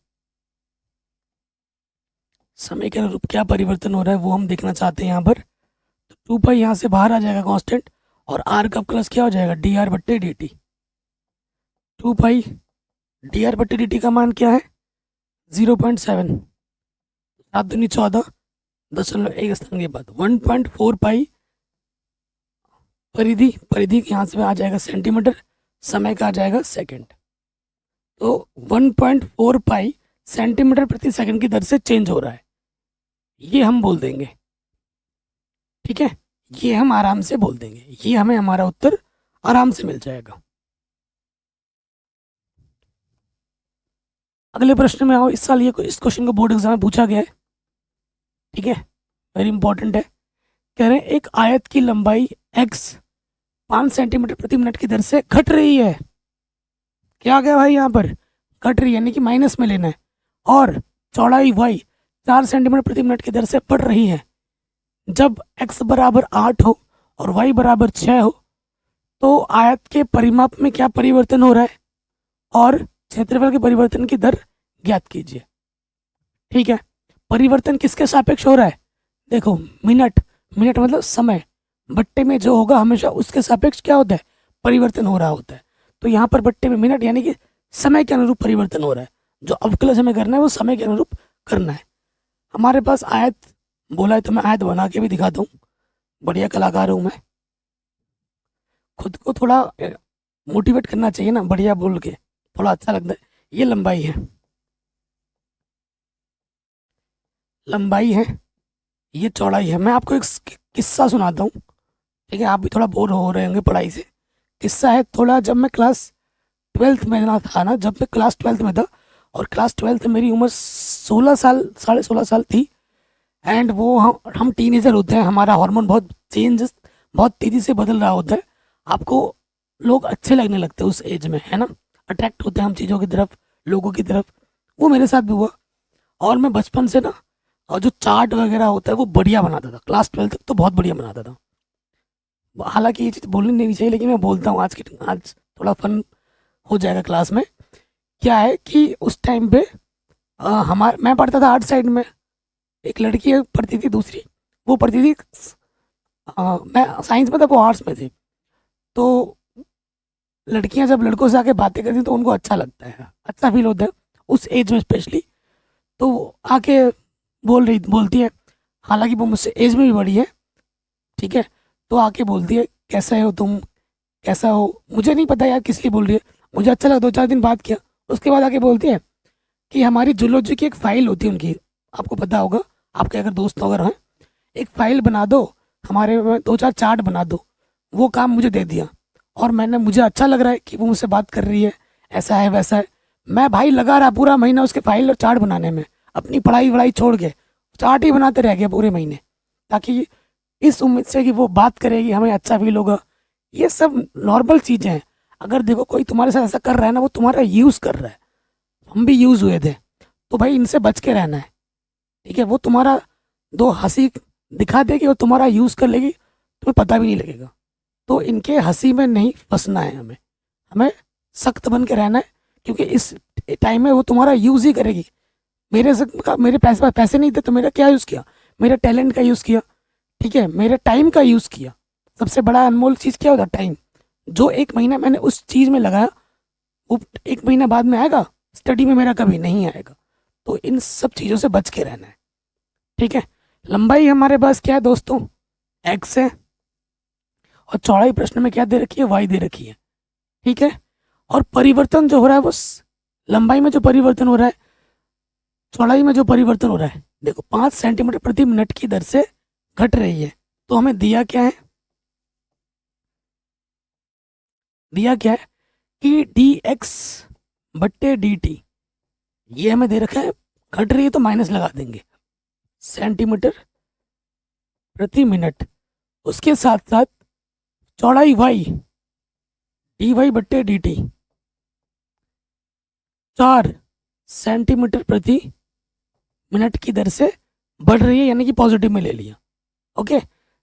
समय के अनुरूप क्या परिवर्तन हो रहा है वो हम देखना चाहते हैं यहाँ पर। तो 2 पाई यहाँ से बाहर आ जाएगा कांस्टेंट, और आर का अवकलज क्या हो जाएगा डी आर बट्टे डी टी। 2 पाई डी आर बट्टे डी टी का मान क्या है 0.7, 7 दूनी 14, 10.1 स्थान के बाद 1.4 पाई परिधि यहाँ से आ जाएगा सेंटीमीटर, समय का आ जाएगा सेकंड। तो 1.4 पाई सेंटीमीटर प्रति सेकंड की दर से चेंज हो रहा है, ये हम बोल देंगे। ठीक है, ये हम आराम से बोल देंगे, ये हमें हमारा उत्तर आराम से मिल जाएगा। अगले प्रश्न में आओ। इस साल ये इस क्वेश्चन को बोर्ड एग्जाम में पूछा गया है। ठीक है, वेरी इंपॉर्टेंट है। कह रहे हैं एक आयत की लंबाई x 5 सेंटीमीटर प्रति मिनट की दर से घट रही है। क्या आ गया भाई, यहाँ पर घट रही है यानी कि माइनस में लेना है। और चौड़ाई y 4 सेंटीमीटर प्रति मिनट की दर से बढ़ रही है। जब x बराबर 8 हो और y बराबर 6 हो तो आयत के परिमाप में क्या परिवर्तन हो रहा है और क्षेत्रफल के परिवर्तन की दर ज्ञात कीजिए। ठीक है, परिवर्तन किसके सापेक्ष हो रहा है, देखो मिनट मतलब समय, बट्टे में जो होगा हमेशा उसके सापेक्ष क्या होता है परिवर्तन हो रहा होता है। तो यहाँ पर बट्टे में मिनट यानी कि समय के अनुरूप परिवर्तन हो रहा है। जो अवकलज हमें करना है वो समय के अनुरूप करना है। हमारे पास आयत बोला है तो मैं आयत बना के भी दिखाता हूँ, बढ़िया कलाकार हूँ मैं। खुद को थोड़ा मोटिवेट करना चाहिए ना, बढ़िया बोल के थोड़ा अच्छा लगता है। ये लंबाई है, ये चौड़ाई है। मैं आपको एक किस्सा सुनाता हूँ। ठीक है, आप भी थोड़ा बोर हो रहे होंगे पढ़ाई से। किस्सा है थोड़ा, जब मैं क्लास 12th में ना था ना, जब मैं क्लास 12th में था और क्लास 12th में मेरी उम्र 16 साल 16.5 साल थी। एंड वो हम टीनेजर होते हैं, हमारा हार्मोन बहुत तेज़ी से बदल रहा होता है। आपको लोग अच्छे लगने लगते हैं उस एज में, है ना, अट्रैक्ट होते हैं हम चीज़ों की तरफ, लोगों की तरफ। वो मेरे साथ भी हुआ। और मैं बचपन से ना और जो चार्ट वगैरह होता है वो बढ़िया बनाता था, क्लास 12 तक तो बहुत बढ़िया बनाता था। हालांकि ये चीज़ बोलनी नहीं चाहिए लेकिन मैं बोलता हूँ, आज थोड़ा फन हो जाएगा क्लास में। क्या है कि उस टाइम पे मैं पढ़ता था आर्ट साइड में, एक लड़की पढ़ती थी दूसरी, वो पढ़ती थी मैं साइंस में था, वो आर्ट्स में थी। तो लड़कियां जब लड़कों से आके बातें करती हैं तो उनको अच्छा लगता है, अच्छा फील होता है उस एज में स्पेशली। तो वो आके बोलती है, हालांकि वो मुझसे एज में भी बड़ी है, ठीक है। तो आके बोलती है कैसा हो तुम, कैसा हो, मुझे नहीं पता यार किस लिए बोल रही है, मुझे अच्छा लगा, 2-4 दिन बात किया। उसके बाद आके बोलती है कि हमारी जूलॉजी की एक फ़ाइल होती है उनकी, आपको पता होगा, आपके अगर दोस्त वगैरह हैं, एक फ़ाइल बना दो, हमारे में 2-4 चार्ट बना दो। वो काम मुझे दे दिया और मुझे अच्छा लग रहा है कि वो मुझसे बात कर रही है, ऐसा है वैसा है। मैं भाई लगा रहा पूरा महीना उसके फाइल और चार्ट बनाने में, अपनी पढ़ाई वढ़ाई छोड़ के चार्ट ही बनाते रह गया पूरे महीने, ताकि इस उम्मीद से कि वो बात करेगी, हमें अच्छा फील होगा। ये सब नॉर्मल चीज़ें हैं। अगर देखो कोई तुम्हारे साथ ऐसा कर रहा है ना, वो तुम्हारा यूज़ कर रहा है, हम भी यूज़ हुए थे, तो भाई इनसे बच के रहना है, ठीक है। वो तुम्हारा दो हंसी दिखा देगी और तुम्हारा यूज़ कर लेगी, तुम्हें पता भी नहीं लगेगा। तो इनके हंसी में नहीं फंसना है, हमें हमें सख्त बन के रहना है, क्योंकि इस टाइम में वो तुम्हारा यूज़ ही करेगी। मेरे पैसे नहीं थे तो मेरा क्या यूज़ किया, मेरे टैलेंट का यूज़ किया, ठीक है, मेरे टाइम का यूज़ किया। सबसे बड़ा अनमोल चीज़ क्या होता है, टाइम। जो 1 महीना मैंने उस चीज़ में लगाया, वो 1 महीना बाद में आएगा, स्टडी में मेरा कभी नहीं आएगा। तो इन सब चीज़ों से बच के रहना है, ठीक है। लंबाई हमारे पास क्या है दोस्तों, एक्स है, और चौड़ाई प्रश्न में क्या दे रखी है, वाई दे रखी है, ठीक है। और परिवर्तन जो हो रहा है वो लंबाई में जो परिवर्तन हो रहा है, चौड़ाई में जो परिवर्तन हो रहा है, देखो 5 सेंटीमीटर प्रति मिनट की दर से घट रही है। तो हमें दिया क्या है कि डी एक्स बट्टे डी टी, ये हमें दे रखा है, घट रही है तो माइनस लगा देंगे, सेंटीमीटर प्रति मिनट। उसके साथ साथ चौड़ाई वाई, डी वाई बट्टे डी टी, 4 सेंटीमीटर प्रति मिनट की दर से बढ़ रही है, यानी कि पॉजिटिव में ले लिया, ओके।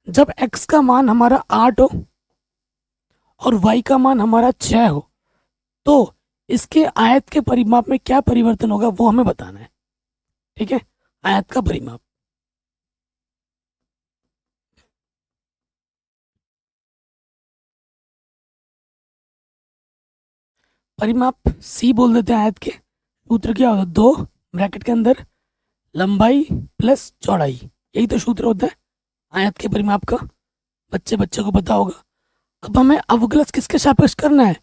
जब x का मान हमारा 8 हो और y का मान हमारा 6 हो, तो इसके आयत के परिमाप में क्या परिवर्तन होगा वो हमें बताना है, ठीक है। आयत का परिमाप, परिमाप c बोल देते हैं आयत के। सूत्र क्या होता है, 2 ब्रैकेट के अंदर लंबाई प्लस चौड़ाई, यही तो सूत्र होता है आयत के परिमाप का, बच्चे को पता होगा। अब हमें अवकलज किसके सापेक्ष करना है,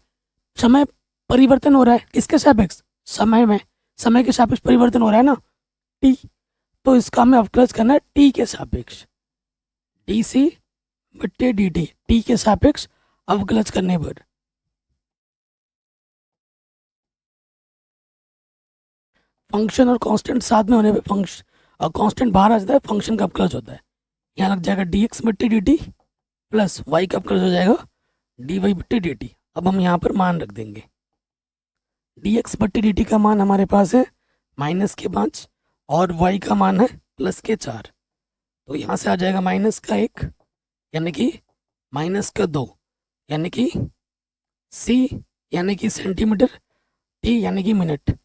समय परिवर्तन हो रहा है किसके सापेक्ष, समय के सापेक्ष परिवर्तन हो रहा है ना, टी। तो इसका हमें अवकलज करना है टी के सापेक्ष, डी सी बट्टे डी टी, टी के सापेक्ष अवकलज करने पर। फंक्शन और कांस्टेंट साथ में होने पे फंक्शन कांस्टेंट बाहर आ जाता है, फंक्शन का अवकलज होता है। यहाँ लग जाएगा डी एक्स बट्टे डी टी प्लस वाई का अवकलज हो जाएगा डी वाई बट्टे डी टी। अब हम यहाँ पर मान रख देंगे, डी एक्स बट्टे डी टी का मान हमारे पास है -5 और वाई का मान है +4। तो यहाँ से आ जाएगा -1 यानी कि -2, यानी कि सी यानी कि सेंटीमीटर, टी यानी कि मिनट।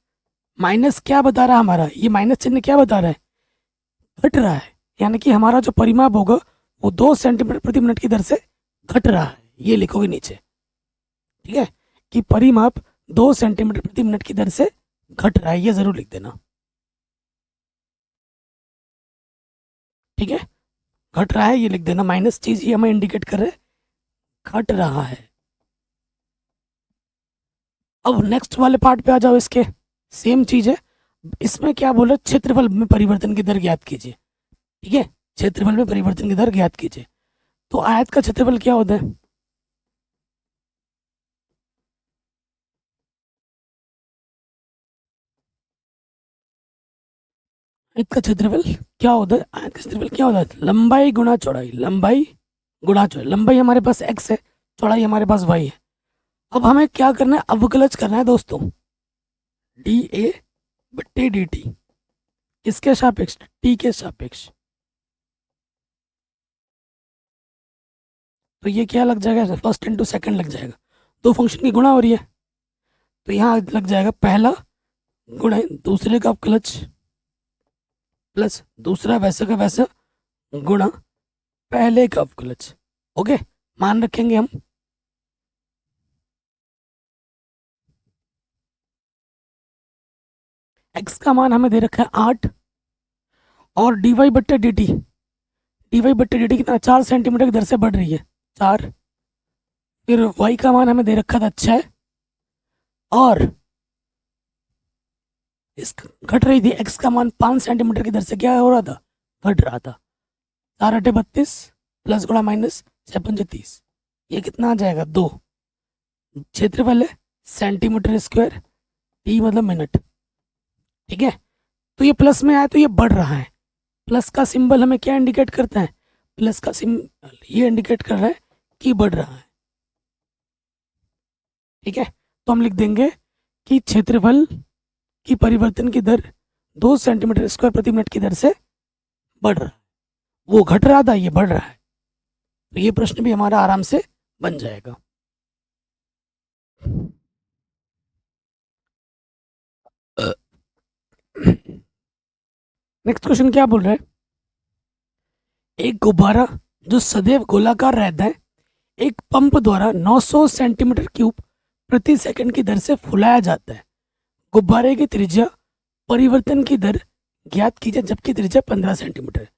माइनस क्या बता रहा है हमारा, ये माइनस चिन्ह क्या बता रहा है, घट रहा है, यानी कि हमारा जो परिमाप होगा वो 2 सेंटीमीटर प्रति मिनट की दर से घट रहा है। ये लिखोगे नीचे, ठीक है, कि परिमाप 2 सेंटीमीटर प्रति मिनट की दर से घट रहा है, ये जरूर लिख देना, ठीक है। घट रहा है ये लिख देना, माइनस चीज ये हमें इंडिकेट कर रहे हैं घट रहा है। अब नेक्स्ट वाले पार्ट पे आ जाओ, इसके सेम चीज है। इसमें क्या बोला, क्षेत्रफल में परिवर्तन की दर ज्ञात कीजिए, ठीक है, क्षेत्रफल में परिवर्तन की दर ज्ञात कीजिए। तो आयत का क्षेत्रफल क्या होता है, आयत का क्षेत्रफल क्या होता है, आयत का क्षेत्रफल क्या होता है, लंबाई गुणा चौड़ाई, लंबाई गुणा चौड़ाई। लंबाई हमारे पास x है, चौड़ाई हमारे पास y है। अब हमें क्या करना है, अवकलज करना है दोस्तों, डी ए बट्टे डी टी, किसके सापेक्ष, टी के सापेक्ष। तो ये क्या लग जाएगा, फर्स्ट इंटू सेकंड लग जाएगा, दो फंक्शन की गुणा हो रही है, तो यहाँ लग जाएगा पहला गुणा दूसरे का अवकलज प्लस दूसरा वैसे का वैसा गुणा पहले का अवकलज। ओके, मान रखेंगे हम। x का मान हमें दे रखा है 8 और dy बट्टे डी टी, कितना 4 सेंटीमीटर की दर से बढ़ रही है 4। फिर y का मान हमें दे रखा था 6 और इस घट रही थी, x का मान 5 सेंटीमीटर की दर से क्या हो रहा था, घट रहा था। 4 8 32 प्लस गुणा माइनस 6 5 30, ये कितना आ जाएगा 2। क्षेत्रफल है सेंटीमीटर स्क्वायर, टी मतलब मिनट। ठीक है, तो ये प्लस में आया तो ये बढ़ रहा है। प्लस का सिंबल हमें क्या इंडिकेट करता है, प्लस का सिंबल ये इंडिकेट कर रहा है कि बढ़ रहा है। ठीक है, तो हम लिख देंगे कि क्षेत्रफल की परिवर्तन की दर 2 सेंटीमीटर स्क्वायर प्रति मिनट की दर से बढ़ रहा है। वो घट रहा था, ये बढ़ रहा है। तो ये प्रश्न भी हमारा आराम से बन जाएगा। नेक्स्ट क्वेश्चन क्या बोल रहा है, एक गुब्बारा जो सदैव गोलाकार रहता है एक पंप द्वारा 900 सेंटीमीटर क्यूब प्रति सेकंड की दर से फुलाया जाता है। गुब्बारे की त्रिज्या परिवर्तन की दर ज्ञात कीजिए जबकि त्रिज्या 15 सेंटीमीटर है।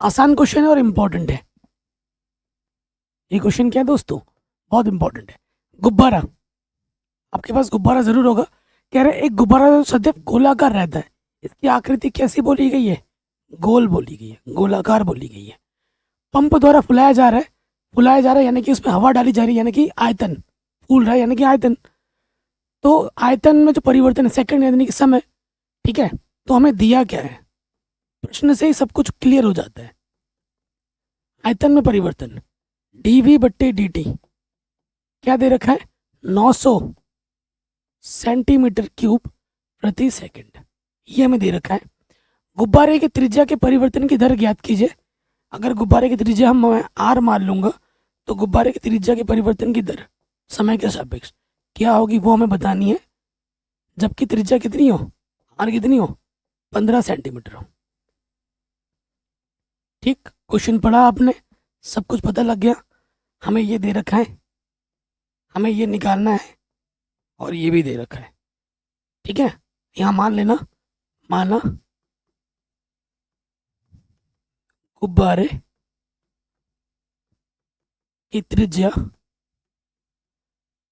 आसान क्वेश्चन है और इम्पोर्टेंट है। ये क्वेश्चन क्या है दोस्तों, बहुत इंपॉर्टेंट है। गुब्बारा, आपके पास गुब्बारा जरूर होगा। कह रहे एक गुब्बारा जो सदैव गोलाकार रहता है, इसकी आकृति कैसी बोली गई है, गोल बोली गई है, गोलाकार बोली गई है। पंप द्वारा फुलाया जा रहा है, यानी कि उसमें हवा डाली जा रही है, यानी कि आयतन फूल रहा है, यानी कि आयतन। तो आयतन में जो परिवर्तन है सेकंड यानी कि समय। ठीक है, तो हमें दिया क्या है, प्रश्न से ही सब कुछ क्लियर हो जाता है। आयतन में परिवर्तन dv बट्टे dt क्या दे रखा है, 900 सेंटीमीटर क्यूब प्रति सेकंड, ये हमें दे रखा है। गुब्बारे की त्रिज्या के परिवर्तन की दर ज्ञात कीजिए। अगर गुब्बारे की त्रिज्या हम r मान लूंगा तो गुब्बारे की त्रिज्या के परिवर्तन की दर समय के सापेक्ष क्या होगी वो हमें बतानी है, जबकि त्रिज्या कितनी हो, r कितनी हो, 15 सेंटीमीटर हो। ठीक, क्वेश्चन पढ़ा आपने, सब कुछ पता लग गया। हमें ये दे रखा है, हमें ये निकालना है और ये भी दे रखा है। ठीक है, यहाँ मान लेना, माना गुब्बारे की त्रिज्या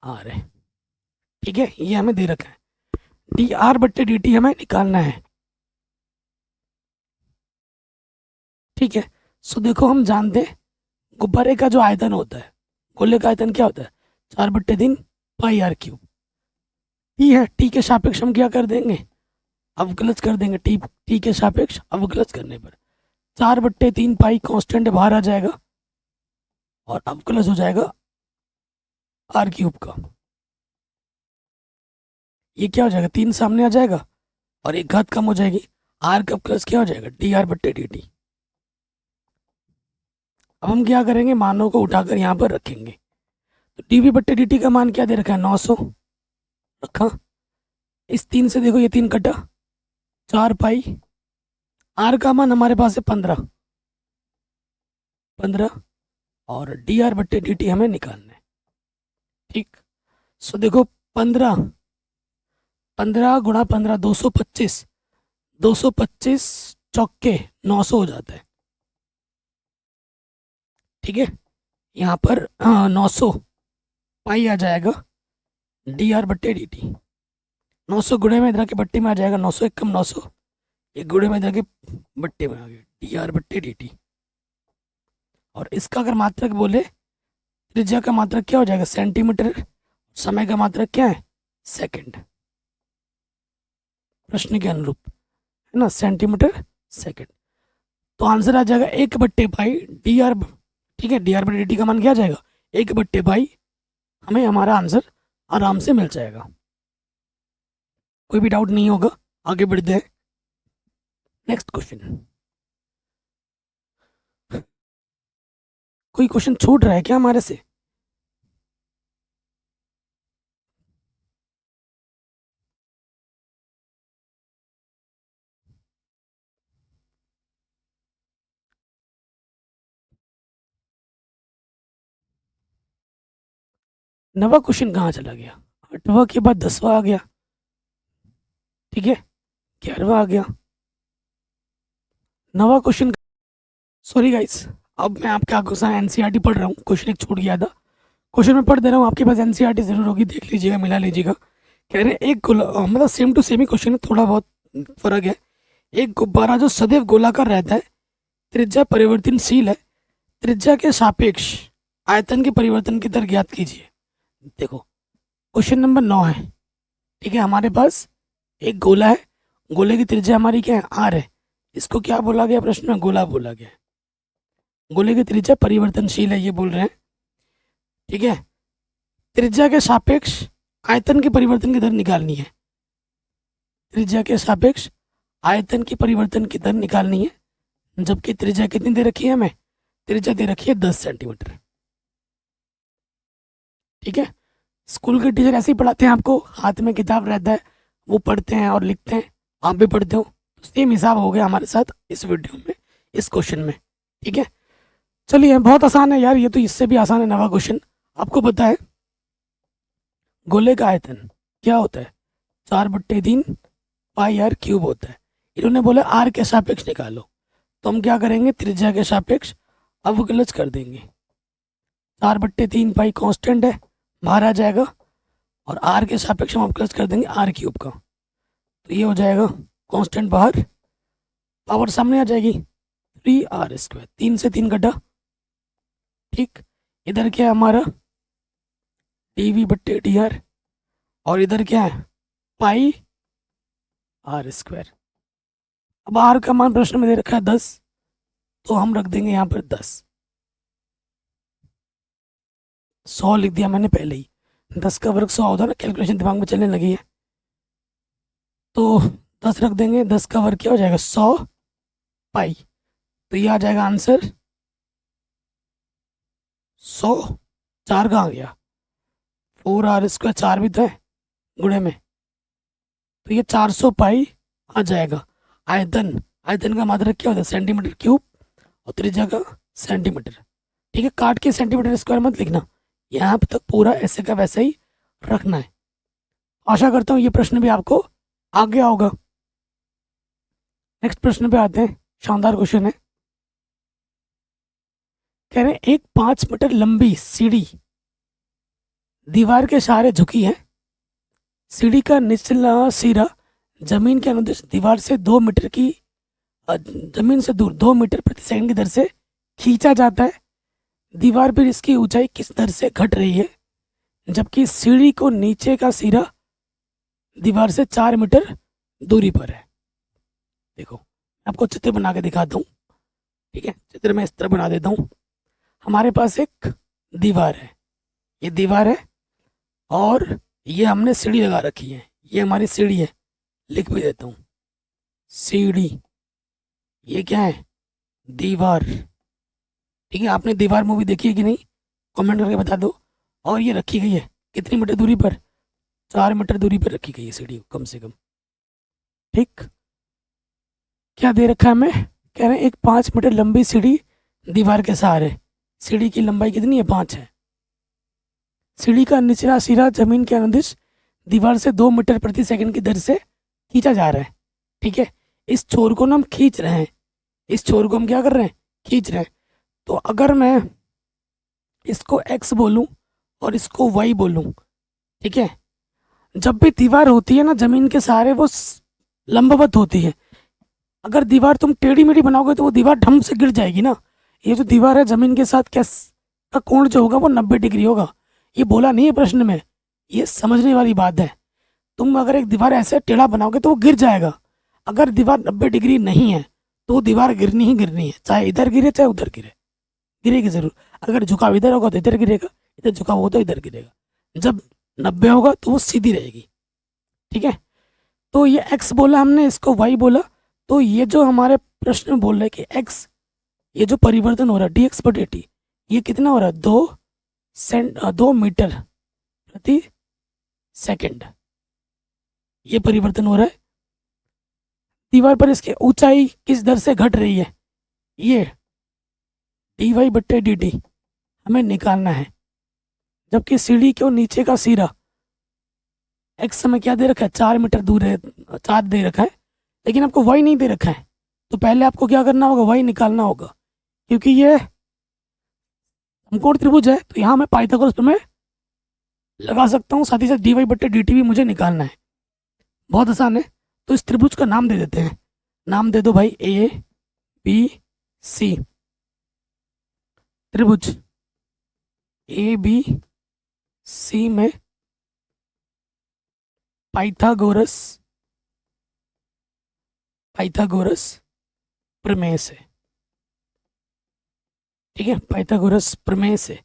r है। ठीक है, ये हमें दे रखा है। डी आर बट्टे डी टी हमें निकालना है। ठीक है, सो देखो हम जानते हैं गुब्बारे का जो आयतन होता है, गोले का आयतन क्या होता है, 4/3 पाई आर क्यूब। टी है, टी के सापेक्ष हम क्या कर देंगे, अवकलज कर देंगे। टी के सापेक्ष अवकलज करने पर 4/3 पाई कांस्टेंट बाहर आ जाएगा और अवकलज हो जाएगा आर क्यूब का। ये क्या हो जाएगा, 3 सामने आ जाएगा और एक घात कम हो जाएगी। आर का अवकलज क्या हो जाएगा, डी आर बट्टे डी टी। अब हम क्या करेंगे, मानों को उठाकर यहाँ पर रखेंगे। तो डीवी बट्टे डी टी का मान क्या दे रखा है, 900 रखा। इस 3 से देखो ये 3 कटा, 4 पाई। आर का मान हमारे पास है 15 और डी आर बट्टे डी टी हमें निकालना है। ठीक, सो देखो 15 गुणा 15 225 चौके 900 हो जाता है। ठीक है, यहाँ पर 900 पाई आ जाएगा डी आर बट्टे डी टी। 900 गुणे में इधर के बट्टे में आ जाएगा, 900 1 कम 900, एक गुणे में इधर के बट्टे में आ गया डी आर बट्टे डी टी। और इसका अगर मात्रक बोले, त्रिज्या का मात्रक क्या हो जाएगा, सेंटीमीटर, समय का मात्रक क्या है, सेकंड। प्रश्न के अनुरूप है ना, सेंटीमीटर सेकंड। तो आंसर आ जाएगा 1/पाई डी आर। ठीक है, डी आर बट्टे डी टी का मान क्या आ जाएगा, 1/पाई। हमें हमारा आंसर आराम से मिल जाएगा, कोई भी डाउट नहीं होगा। आगे बढ़ते हैं। नेक्स्ट क्वेश्चन, कोई क्वेश्चन छूट रहा है क्या हमारे से? नवा क्वेश्चन कहाँ चला गया? 8वां के बाद 10वां आ गया, ठीक है, 11वां आ गया, नवा क्वेश्चन। सॉरी गाइस, अब मैं आपके आगे साथ एनसीईआरटी पढ़ रहा हूँ, क्वेश्चन एक छूट गया था, क्वेश्चन मैं पढ़ दे रहा हूँ, आपके पास एनसीईआरटी जरूर होगी, देख लीजिएगा, मिला लीजिएगा। कह रहे हैं एक गोला, मतलब सेम टू सेम ही क्वेश्चन है, थोड़ा बहुत फर्क है। एक गुब्बारा जो सदैव गोलाकार रहता है, त्रिज्या परिवर्तनशील है, त्रिज्या के सापेक्ष आयतन के परिवर्तन की दर ज्ञात कीजिए। देखो क्वेश्चन नंबर 9 है, ठीक है, हमारे पास एक गोला है, गोले की त्रिज्या हमारी क्या है? आर है। इसको क्या बोला गया प्रश्न में? गोला बोला गया। गोले की त्रिज्या परिवर्तनशील है ये बोल रहे हैं, ठीक है। त्रिज्या के सापेक्ष आयतन के परिवर्तन की दर निकालनी है, त्रिज्या के सापेक्ष आयतन की परिवर्तन की दर निकालनी है, जबकि त्रिज्या कितनी दे रखी है हमें? त्रिज्या दे रखी है 10 सेंटीमीटर, ठीक है। स्कूल के टीचर ऐसे ही पढ़ाते हैं आपको, हाथ में किताब रहता है, वो पढ़ते हैं और लिखते हैं, आप भी पढ़ते हो, तो सेम हिसाब हो गया हमारे साथ इस वीडियो में, इस क्वेश्चन में, ठीक है। चलिए, बहुत आसान है यार ये तो, इससे भी आसान है नवा क्वेश्चन। आपको पता है गोले का आयतन क्या होता है? 4/3 पाई आर क्यूब होता है। इन्होंने बोला आर के सापेक्ष निकालो, तो हम क्या करेंगे? त्रिज्या के सापेक्ष अवकलज कर देंगे। 4/3 पाई कांस्टेंट है, बाहर आ जाएगा, और आर के सापेक्ष हम अवकलज कर देंगे आर क्यूब का, तो ये हो जाएगा कांस्टेंट बाहर, पावर सामने आ जाएगी, 3r², 3 से 3 कटा, ठीक। इधर क्या है हमारा? dv/dr, और इधर क्या है? पाई r²। अब r का मान प्रश्न में दे रखा है 10, तो हम रख देंगे यहाँ पर 10। 100 लिख दिया मैंने पहले ही, 10 का वर्ग 100 होता है ना, कैलकुलेशन दिमाग में चलने लगी है, तो 10 रख देंगे, 10 का वर्ग क्या हो जाएगा? 100 पाई, तो ये आ जाएगा आंसर 100। 4 कहाँ गया? 4r², 4 भी तो है गुणे में, तो ये 400 पाई आ जाएगा। आयतन, आयतन का मात्रक क्या होता है? सेंटीमीटर क्यूब, और त्रिज्या का सेंटीमीटर, ठीक है। काट के सेंटीमीटर स्क्वायर मत लिखना, यहाँ तक पूरा ऐसे का वैसा ही रखना है। आशा करता हूँ ये प्रश्न भी आपको आ गया होगा। नेक्स्ट प्रश्न पे आते हैं, शानदार क्वेश्चन है। कह रहे हैं एक 5 मीटर लंबी सीढ़ी दीवार के सहारे झुकी है, सीढ़ी का निचला सिरा जमीन के अनुदिश दीवार से 2 मीटर की जमीन से दूर 2 मीटर प्रति सेकंड की दर से खींचा जाता है। दीवार पर इसकी ऊंचाई किस दर से घट रही है, जबकि सीढ़ी को नीचे का सिरा दीवार से 4 मीटर दूरी पर है। देखो आपको चित्र बना के दिखाता हूँ, ठीक है। चित्र में इस तरह बना देता हूँ। हमारे पास एक दीवार है, ये दीवार है, और ये हमने सीढ़ी लगा रखी है, ये हमारी सीढ़ी है, लिख भी देता हूँ सीढ़ी। ये क्या है? दीवार, ठीक है। आपने दीवार मूवी देखी है कि नहीं, कमेंट करके बता दो। और ये रखी गई है कितनी मीटर दूरी पर? 4 मीटर दूरी पर रखी गई है सीढ़ी कम से कम, ठीक। क्या दे रखा है हमें? कह रहे हैं एक 5 मीटर लंबी सीढ़ी दीवार के सहारे, सीढ़ी की लंबाई कितनी है? 5 है। सीढ़ी का निचला सिरा जमीन के अनुदिश दीवार से 2 मीटर प्रति सेकंड की दर से खींचा जा रहा है, ठीक है। इस छोर को ना हम खींच रहे हैं, इस छोर को हम क्या कर रहे हैं? खींच रहे हैं। तो अगर मैं इसको x बोलूं और इसको y बोलूं, ठीक है, जब भी दीवार होती है ना जमीन के सहारे, वो लंबवत होती है। अगर दीवार तुम टेढ़ी मेढ़ी बनाओगे तो वो दीवार ढम से गिर जाएगी ना। ये जो दीवार है जमीन के साथ कैस का कोण जो होगा वो 90 डिग्री होगा। ये बोला नहीं है प्रश्न में, ये समझने वाली बात है। तुम अगर एक दीवार ऐसे टेढ़ा बनाओगे तो वो गिर जाएगा। अगर दीवार 90 डिग्री नहीं है तो वो दीवार गिरनी ही गिरनी है, चाहे इधर गिरे चाहे उधर गिरे, गिरेगी जरूर। अगर झुकाव इधर होगा तो इधर गिरेगा, इधर झुकाव होगा तो इधर गिरेगा। जब 90 होगा तो वो सीधी रहेगी, ठीक है। तो ये x बोला हमने, इसको y बोला, तो ये जो हमारे प्रश्न में बोल रहे हैं कि x, ये जो परिवर्तन हो रहा है dx बटे dt, ये कितना हो रहा है 2 मीटर प्रति सेकंड, ये परिवर्तन हो रहा है। दीवार पर इसकी ऊंचाई किस दर से घट रही है, ये dy बटे dt हमें निकालना है। जबकि सीढ़ी के नीचे का सिरा x हमें क्या दे रखा है 4 मीटर दूर है, 4 दे रखा है, लेकिन आपको y नहीं दे रखा है। तो पहले आपको क्या करना होगा, y निकालना होगा, क्योंकि ये समकोण त्रिभुज है। तो यहाँ मैं पाइथागोरस प्रमेय लगा सकता हूँ, साथ ही साथ dy बटे dt भी मुझे निकालना है। बहुत आसान है। तो इस त्रिभुज का नाम दे देते हैं, नाम दे दो भाई ए बी सी। त्रिभुज ए बी सी में पाइथागोरस प्रमेय से, ठीक है, पाइथागोरस प्रमेय से।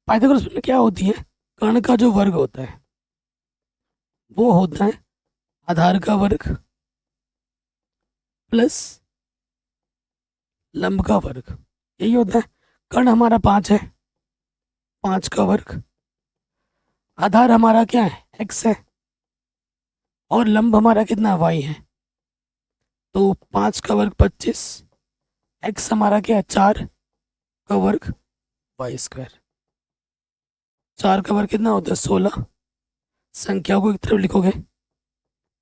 पाइथागोरस प्रमेय क्या होती है, कर्ण का जो वर्ग होता है वो होता है आधार का वर्ग प्लस लंब का वर्ग, यही होता है। कर्ण हमारा 5 है, 5 का वर्ग, आधार हमारा क्या है x है, और लंब हमारा कितना y है। तो 5 का वर्ग 25, x हमारा क्या है 4 का वर्ग वाई स्क्वायर, 4 का वर्ग कितना होता है 16। संख्याओं को एक तरफ लिखोगे,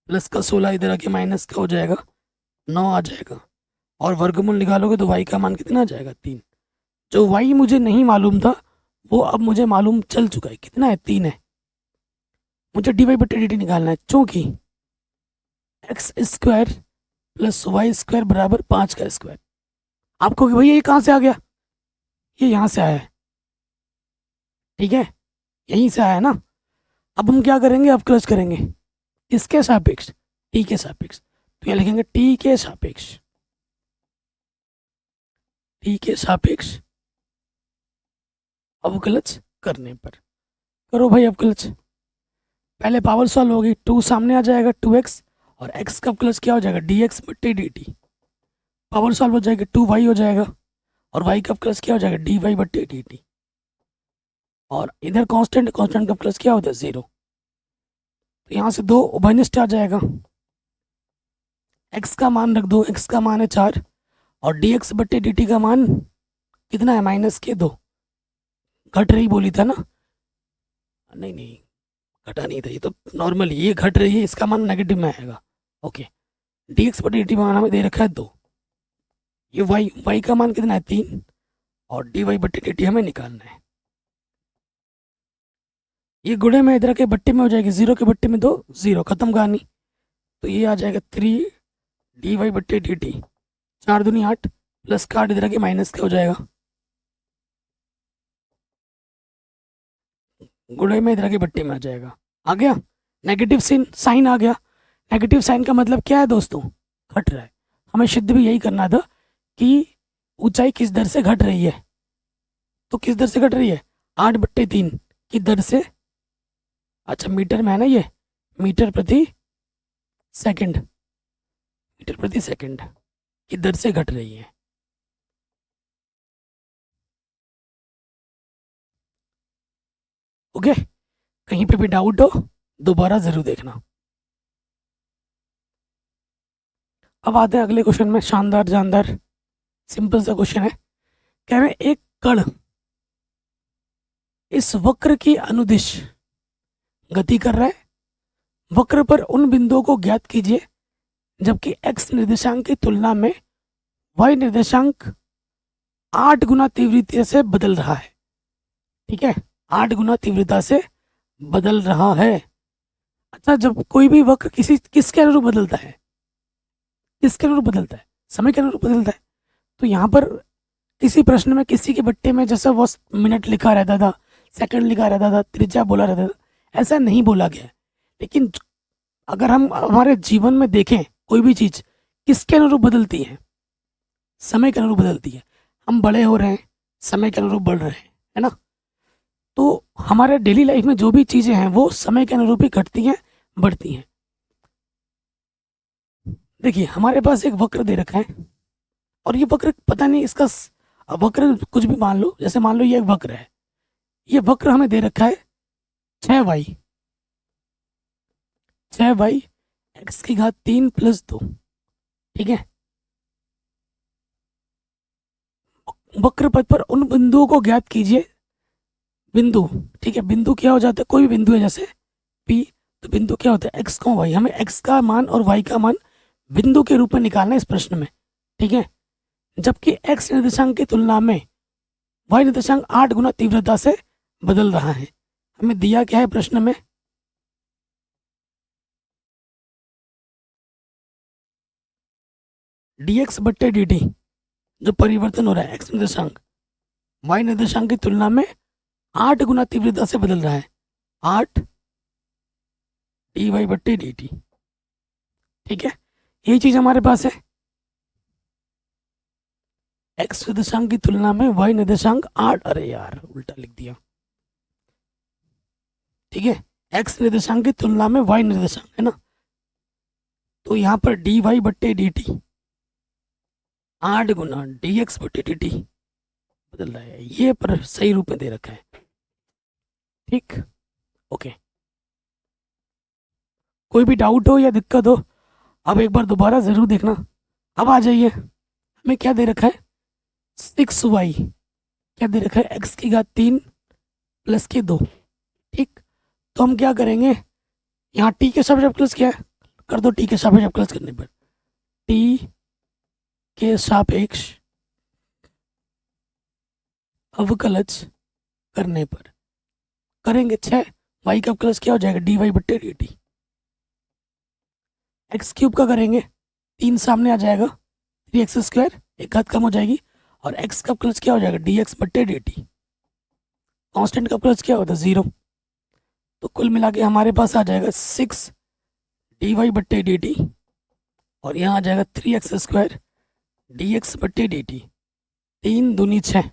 प्लस का 16 इधर आके माइनस का हो जाएगा 9 आ जाएगा, और वर्गमूल निकालोगे तो y का मान कितना आ जाएगा 3। जो y मुझे नहीं मालूम था वो अब मुझे मालूम चल चुका है, कितना है 3 है। मुझे dy बटे dt निकालना है, चूंकि x square plus y square बराबर 5 का स्क्वायर। आपको कि भैया ये कहाँ से आ गया, ये यहाँ से आया है, ठीक है, यहीं से आया है ना। अब हम क्या करेंगे, अवकलज करेंगे, किसके सापेक्ष, t के सापेक्ष। तो यहाँ लिखेंगे t के सापेक्ष अवकलज करने पर। करो भाई अवकलज। पहले पावर सॉल्व होगी, 2 सामने आ जाएगा 2x, और x का अवकलज क्या हो जाएगा dx बटे dt। पावर सॉल्व हो जाएगी 2y हो जाएगा, और y का अवकलज क्या हो जाएगा dy बटे dt। और इधर कांस्टेंट का अवकलज क्या होता है 0। तो यहाँ से 2 उभयनिष्ठ आ जाएगा, x का मान रख दो, x का मान है 4, और dx बटे dt का मान कितना है -2। घट रही बोली था ना, नहीं घटा नहीं था, ये तो नॉर्मली ये घट रही है, इसका मान नेगेटिव में आएगा। ओके, dx बटे dt मान हमें दे रखा है 2, ये y का मान कितना है 3, और dy बटे dt हमें निकालना है। ये गुणे में इधर के बट्टे में हो जाएगी, 0 के बट्टे में 2, 0 खत्म कहानी। तो ये आ जाएगा 3 dy बटे dt, 4 दूनी 8, प्लस का 8 इधर के माइनस का हो जाएगा, गुणे में इधर के बट्टे में आ जाएगा। आ गया, नेगेटिव साइन आ गया। नेगेटिव साइन का मतलब क्या है दोस्तों, घट रहा है। हमें सिद्ध भी यही करना था कि ऊंचाई किस दर से घट रही है। तो किस दर से घट रही है, 8/3 की दर से, अच्छा मीटर में है ना, ये मीटर प्रति सेकंड की दर से घट रही है। ओके, कहीं पे भी डाउट हो दोबारा जरूर देखना। अब आते हैं अगले क्वेश्चन में, शानदार जानदार सिंपल सा क्वेश्चन है। कह रहे हैं एक कण इस वक्र की अनुदिश गति कर रहा है, वक्र पर उन बिंदुओं को ज्ञात कीजिए जबकि x निर्देशांक की तुलना में y निर्देशांक 8 गुना तीव्रता से बदल रहा है। ठीक है, 8 गुना तीव्रता से बदल रहा है। अच्छा, जब कोई भी वक्र किसके अनुरूप बदलता है, किसके अनुरूप बदलता है, समय के अनुरूप बदलता है। तो यहाँ पर किसी प्रश्न में किसी के बट्टे में जैसा वो मिनट लिखा रहता था, सेकंड लिखा रहता था, त्रिज्या बोला रहता था, ऐसा नहीं बोला गया। लेकिन अगर हम हमारे जीवन में देखें, कोई भी चीज किसके अनुरूप बदलती है, समय के अनुरूप बदलती है। हम बड़े हो रहे हैं, समय के अनुरूप बढ़ रहे हैं, है ना। तो हमारे डेली लाइफ में जो भी चीजें हैं वो समय के अनुरूप ही घटती हैं, बढ़ती हैं। देखिए हमारे पास एक वक्र दे रखा है और ये वक्र पता नहीं इसका वक्र कुछ भी मान लो, जैसे मान लो ये एक वक्र है, ये वक्र हमें दे रखा है 6y, 6y x की घात 3 + 2। ठीक है, वक्र पथ पर उन बिंदुओं को ज्ञात कीजिए। बिंदु, ठीक है, बिंदु क्या हो जाता है, कोई भी बिंदु है जैसे P, तो बिंदु क्या होता है x, y। हमें x का मान और y का मान बिंदु के रूप में निकालना है इस प्रश्न में। ठीक है, जबकि x निर्देशांक की तुलना में y निर्देशांक 8 गुना तीव्रता से बदल रहा है। हमें दिया क्या है प्रश्न में, dx बट्टे dt जो परिवर्तन हो रहा है x निर्देशांक y निर्देशांक की तुलना में 8 गुना तीव्रता से बदल रहा है, 8 dy बट्टे dt। ठीक है, यही चीज हमारे पास है, x निर्देशांक की तुलना में y निर्देशांक 8, अरे यार उल्टा लिख दिया। ठीक है, x निर्देशांक की तुलना में y निर्देशांक है ना, तो यहाँ पर dy बट्टे dt 8 गुना dx बट्टे dt बदल रहा है, ये पर सही रूप में दे रखा है। ठीक, ओके, कोई भी डाउट हो या दिक्कत हो अब एक बार दोबारा जरूर देखना। अब आ जाइए, हमें क्या दे रखा है 6y, क्या दे रखा है x की घात 3 + के 2। ठीक, तो हम क्या करेंगे, यहाँ t के सापेक्ष अवकलज क्या है, कर दो t के सापेक्ष अवकलज करने पर, t के सापेक्ष अवकलज करने पर करेंगे 6, y का अवकलज क्या हो जाएगा dy बट्टे dt। एक्स क्यूब का करेंगे, 3 सामने आ जाएगा, 3x², एक घात कम हो जाएगी, और x का अवकलज क्या हो जाएगा dx बट्टे dt। कांस्टेंट का अवकलज क्या होता है 0, तो कुल मिला के हमारे पास आ जाएगा 6 dy बट्टे dt और यहाँ आ जाएगा 3x² dx बट्टे dt, 3 दूनी 6।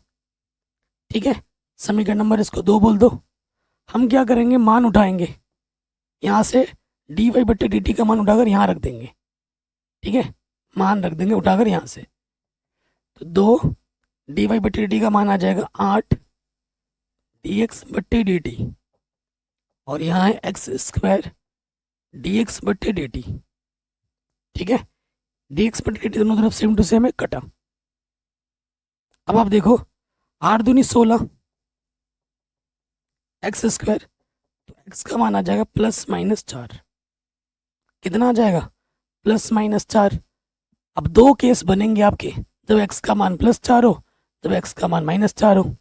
ठीक है, समीकरण नंबर इसको 2 बोल दो। हम क्या करेंगे, मान उठाएंगे, यहाँ से dy बट्टे dt का मान उठाकर यहाँ रख देंगे। ठीक है, मान रख देंगे उठाकर यहाँ से, तो 2 dy बट्टे dt का मान आ जाएगा 8 dx बट्टे dt और यहाँ है x² dx बट्टे dt। ठीक है, dx बट्टे dt दोनों तरफ सेम टू सेम है, कटा। अब आप देखो 8 दूनी 16 x², तो x का मान आ जाएगा +-4, कितना आ जाएगा +-4। अब 2 केस बनेंगे आपके, जब x का मान +4 हो, जब x का मान -4 हो।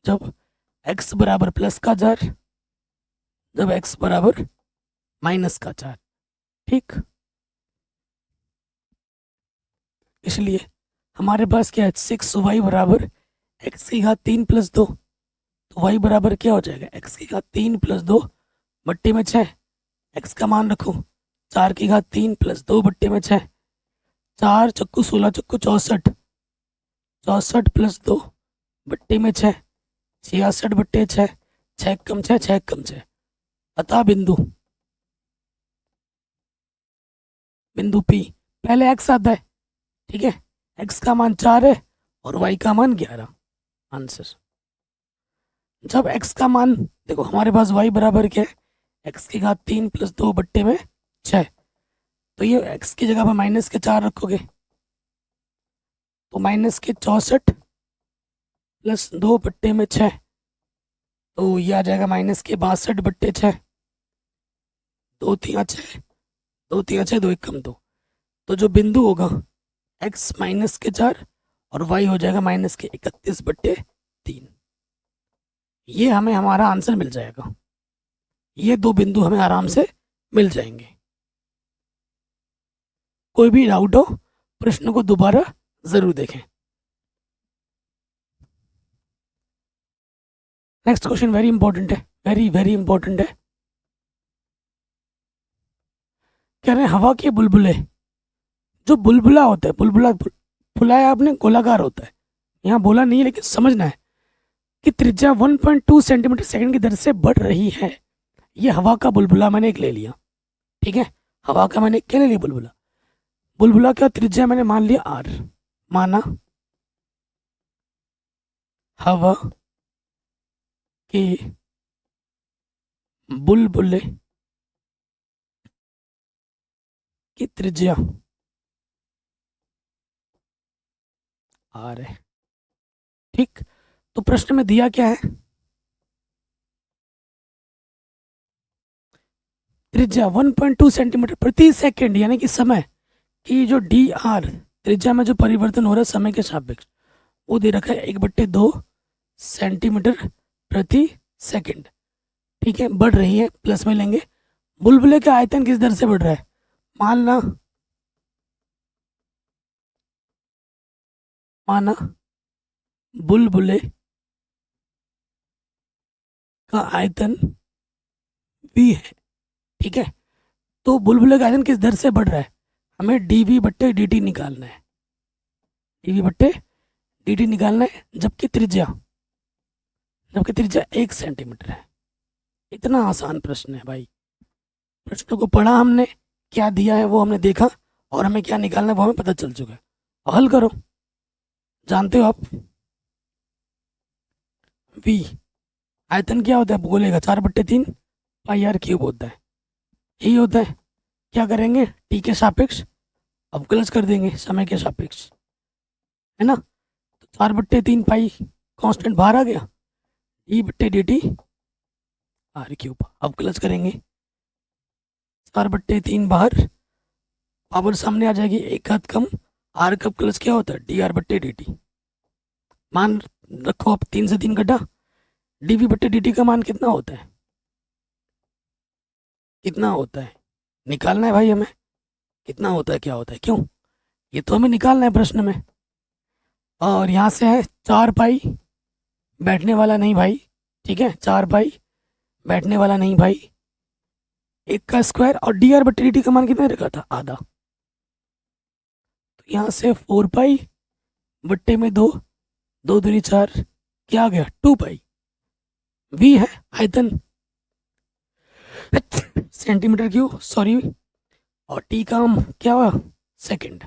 जब x बराबर +4, जब x बराबर -4। ठीक, इसलिए हमारे पास क्या है 6y बराबर x की घात 3 + 2, तो y बराबर क्या हो जाएगा x की घात 3 + 2 बट्टे में 6, x का मान रखो 4 की घात 3 + 2 बट्टे में 6, 4 चक्कू 16 चक्कू 64, 64 + 2 बट्टे में 6, 66 बट्टे 6, 6 कम 6, 6 कम 6। अतः बिंदु P पहले x आता है। ठीक है, x का मान 4 है और y का मान 11। आंसर, जब x का मान देखो हमारे पास y बराबर क्या है x की घात 3 + 2 बट्टे में 6, तो ये x की जगह पर -4 रखोगे तो -64 + 2 बट्टे में 6, तो ये आ जाएगा -62 बट्टे 6, 2 3 6, 2 3 6, 2 1 कम 2, तो जो बिंदु होगा x -4 और y हो जाएगा -31 बट्टे 3। ये हमें हमारा आंसर मिल जाएगा, ये 2 बिंदु हमें आराम से मिल जाएंगे। कोई भी डाउट हो प्रश्न को दोबारा जरूर देखें। नेक्स्ट क्वेश्चन वेरी इंपॉर्टेंट है, वेरी वेरी इंपॉर्टेंट है। कह रहे हैं हवा के बुलबुले, जो बुलबुला होता है, बुलबुला फुला है आपने, गोलाकार होता है, यहाँ बोला नहीं है लेकिन समझना है कि त्रिज्या 1.2 सेंटीमीटर सेकंड की दर से बढ़ रही है। ये हवा का बुलबुला मैंने एक ले लिया, ठीक है, हवा का मैंने क्या ले लिया, बुलबुला। बुलबुला का त्रिज्या मैंने मान लिया आर, माना हवा के बुलबुले की त्रिज्या आर है, ठीक। तो प्रश्न में दिया क्या है, त्रिज्या 1.2 सेंटीमीटर प्रति सेकंड, यानी कि समय की जो डी आर त्रिज्या में जो परिवर्तन हो रहा है समय के सापेक्ष, वो दे रखा है 1/2 सेंटीमीटर प्रति सेकंड, ठीक है, बढ़ रही है, प्लस में लेंगे। बुलबुले का आयतन किस दर से बढ़ रहा है, माना बुलबुले का आयतन v है, ठीक है। तो बुलबुले का आयतन किस दर से बढ़ रहा है, हमें dv/dt निकालना है, dv/dt निकालना है, जबकि त्रिज्या 1 सेंटीमीटर है। इतना आसान प्रश्न है भाई, प्रश्न को पढ़ा हमने, क्या दिया है वो हमने देखा, और हमें क्या निकालना है वो हमें पता चल चुका है। और हल करो, जानते हो आप v आयतन क्या होता है गोले का, 4/3 पाई आर क्यूब होता है, यही होता है। क्या करेंगे, टी के सापेक्ष अवकलज कर देंगे समय के सापेक्ष, है ना। तो 4/3 पाई कांस्टेंट बाहर आ गया, d/dt आर क्यूब अवकलज करेंगे, 4/3 बाहर, पावर सामने आ जाएगी, एक हाथ कम, आर का अवकलज क्या होता है, dr/dt। मान रखो आप 3 से 3 कटा, dv/dt का मान कितना होता है, कितना होता है निकालना है भाई हमें, कितना होता है क्या होता है, क्यों, ये तो हमें निकालना है प्रश्न में। और यहाँ से है 4 पाई, बैठने वाला नहीं भाई, ठीक है, 4 पाई बैठने वाला नहीं भाई, 1 का स्क्वायर, और dr/dt का मान कितना रखा था, आधा। तो यहाँ से 4 पाई बट्टे में 2, 2 दूनी 4, क्या आ गया 2 पाई, v है आयतन सेंटीमीटर क्यूब, सॉरी, और टी का क्या हुआ, सेकंड,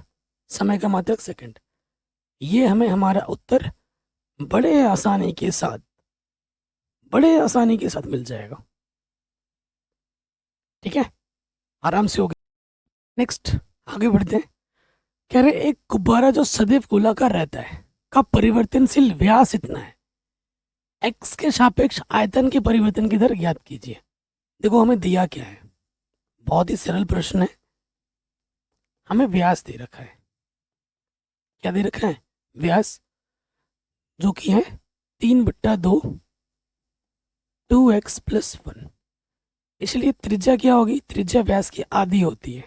समय का मात्रक सेकंड। ये हमें हमारा उत्तर बड़े आसानी के साथ मिल जाएगा, ठीक है, आराम से हो गया। नेक्स्ट आगे बढ़ते हैं, कह रहे एक गुब्बारा जो सदैव गोलाकार रहता है का परिवर्तनशील व्यास इतना है, एक्स के सापेक्ष आयतन के परिवर्तन की दर ज्ञात कीजिए। देखो हमें दिया क्या है, बहुत ही सरल प्रश्न है, हमें व्यास दे रखा है, क्या दे रखा है, व्यास, जो कि है 3/2 2x + 1, इसलिए त्रिज्या क्या होगी, त्रिज्या व्यास की आधी होती है।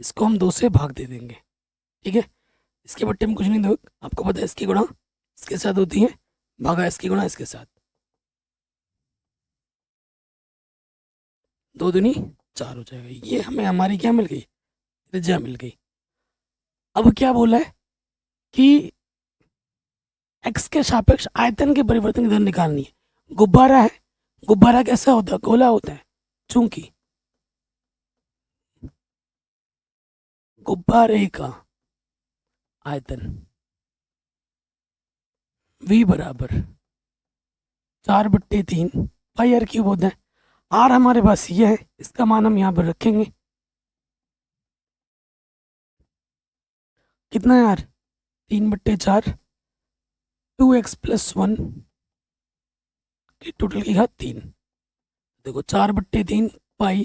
इसको हम 2 से भाग दे देंगे, ठीक है, इसके बट्टे में कुछ नहीं दो, आपको पता है इसकी गुणा इसके साथ होती है, भागा इसकी गुणा इसके साथ, 2 दूनी 4 हो जाएगा। ये हमें हमारी क्या मिल गई, त्रिज्या मिल गई। अब क्या बोला है कि एक्स के सापेक्ष आयतन के परिवर्तन की दर निकालनी है। गुब्बारा है, गुब्बारा कैसा होता है, गोला होता है, चूंकि गुब्बारे का आयतन v बराबर 4/3 पाई आर क्यूब होता है। आर हमारे पास ये है, इसका मान हम यहाँ पर रखेंगे, कितना है यार, 3/4 2x + 1 की टोटल की घात 3। देखो 4/3 पाई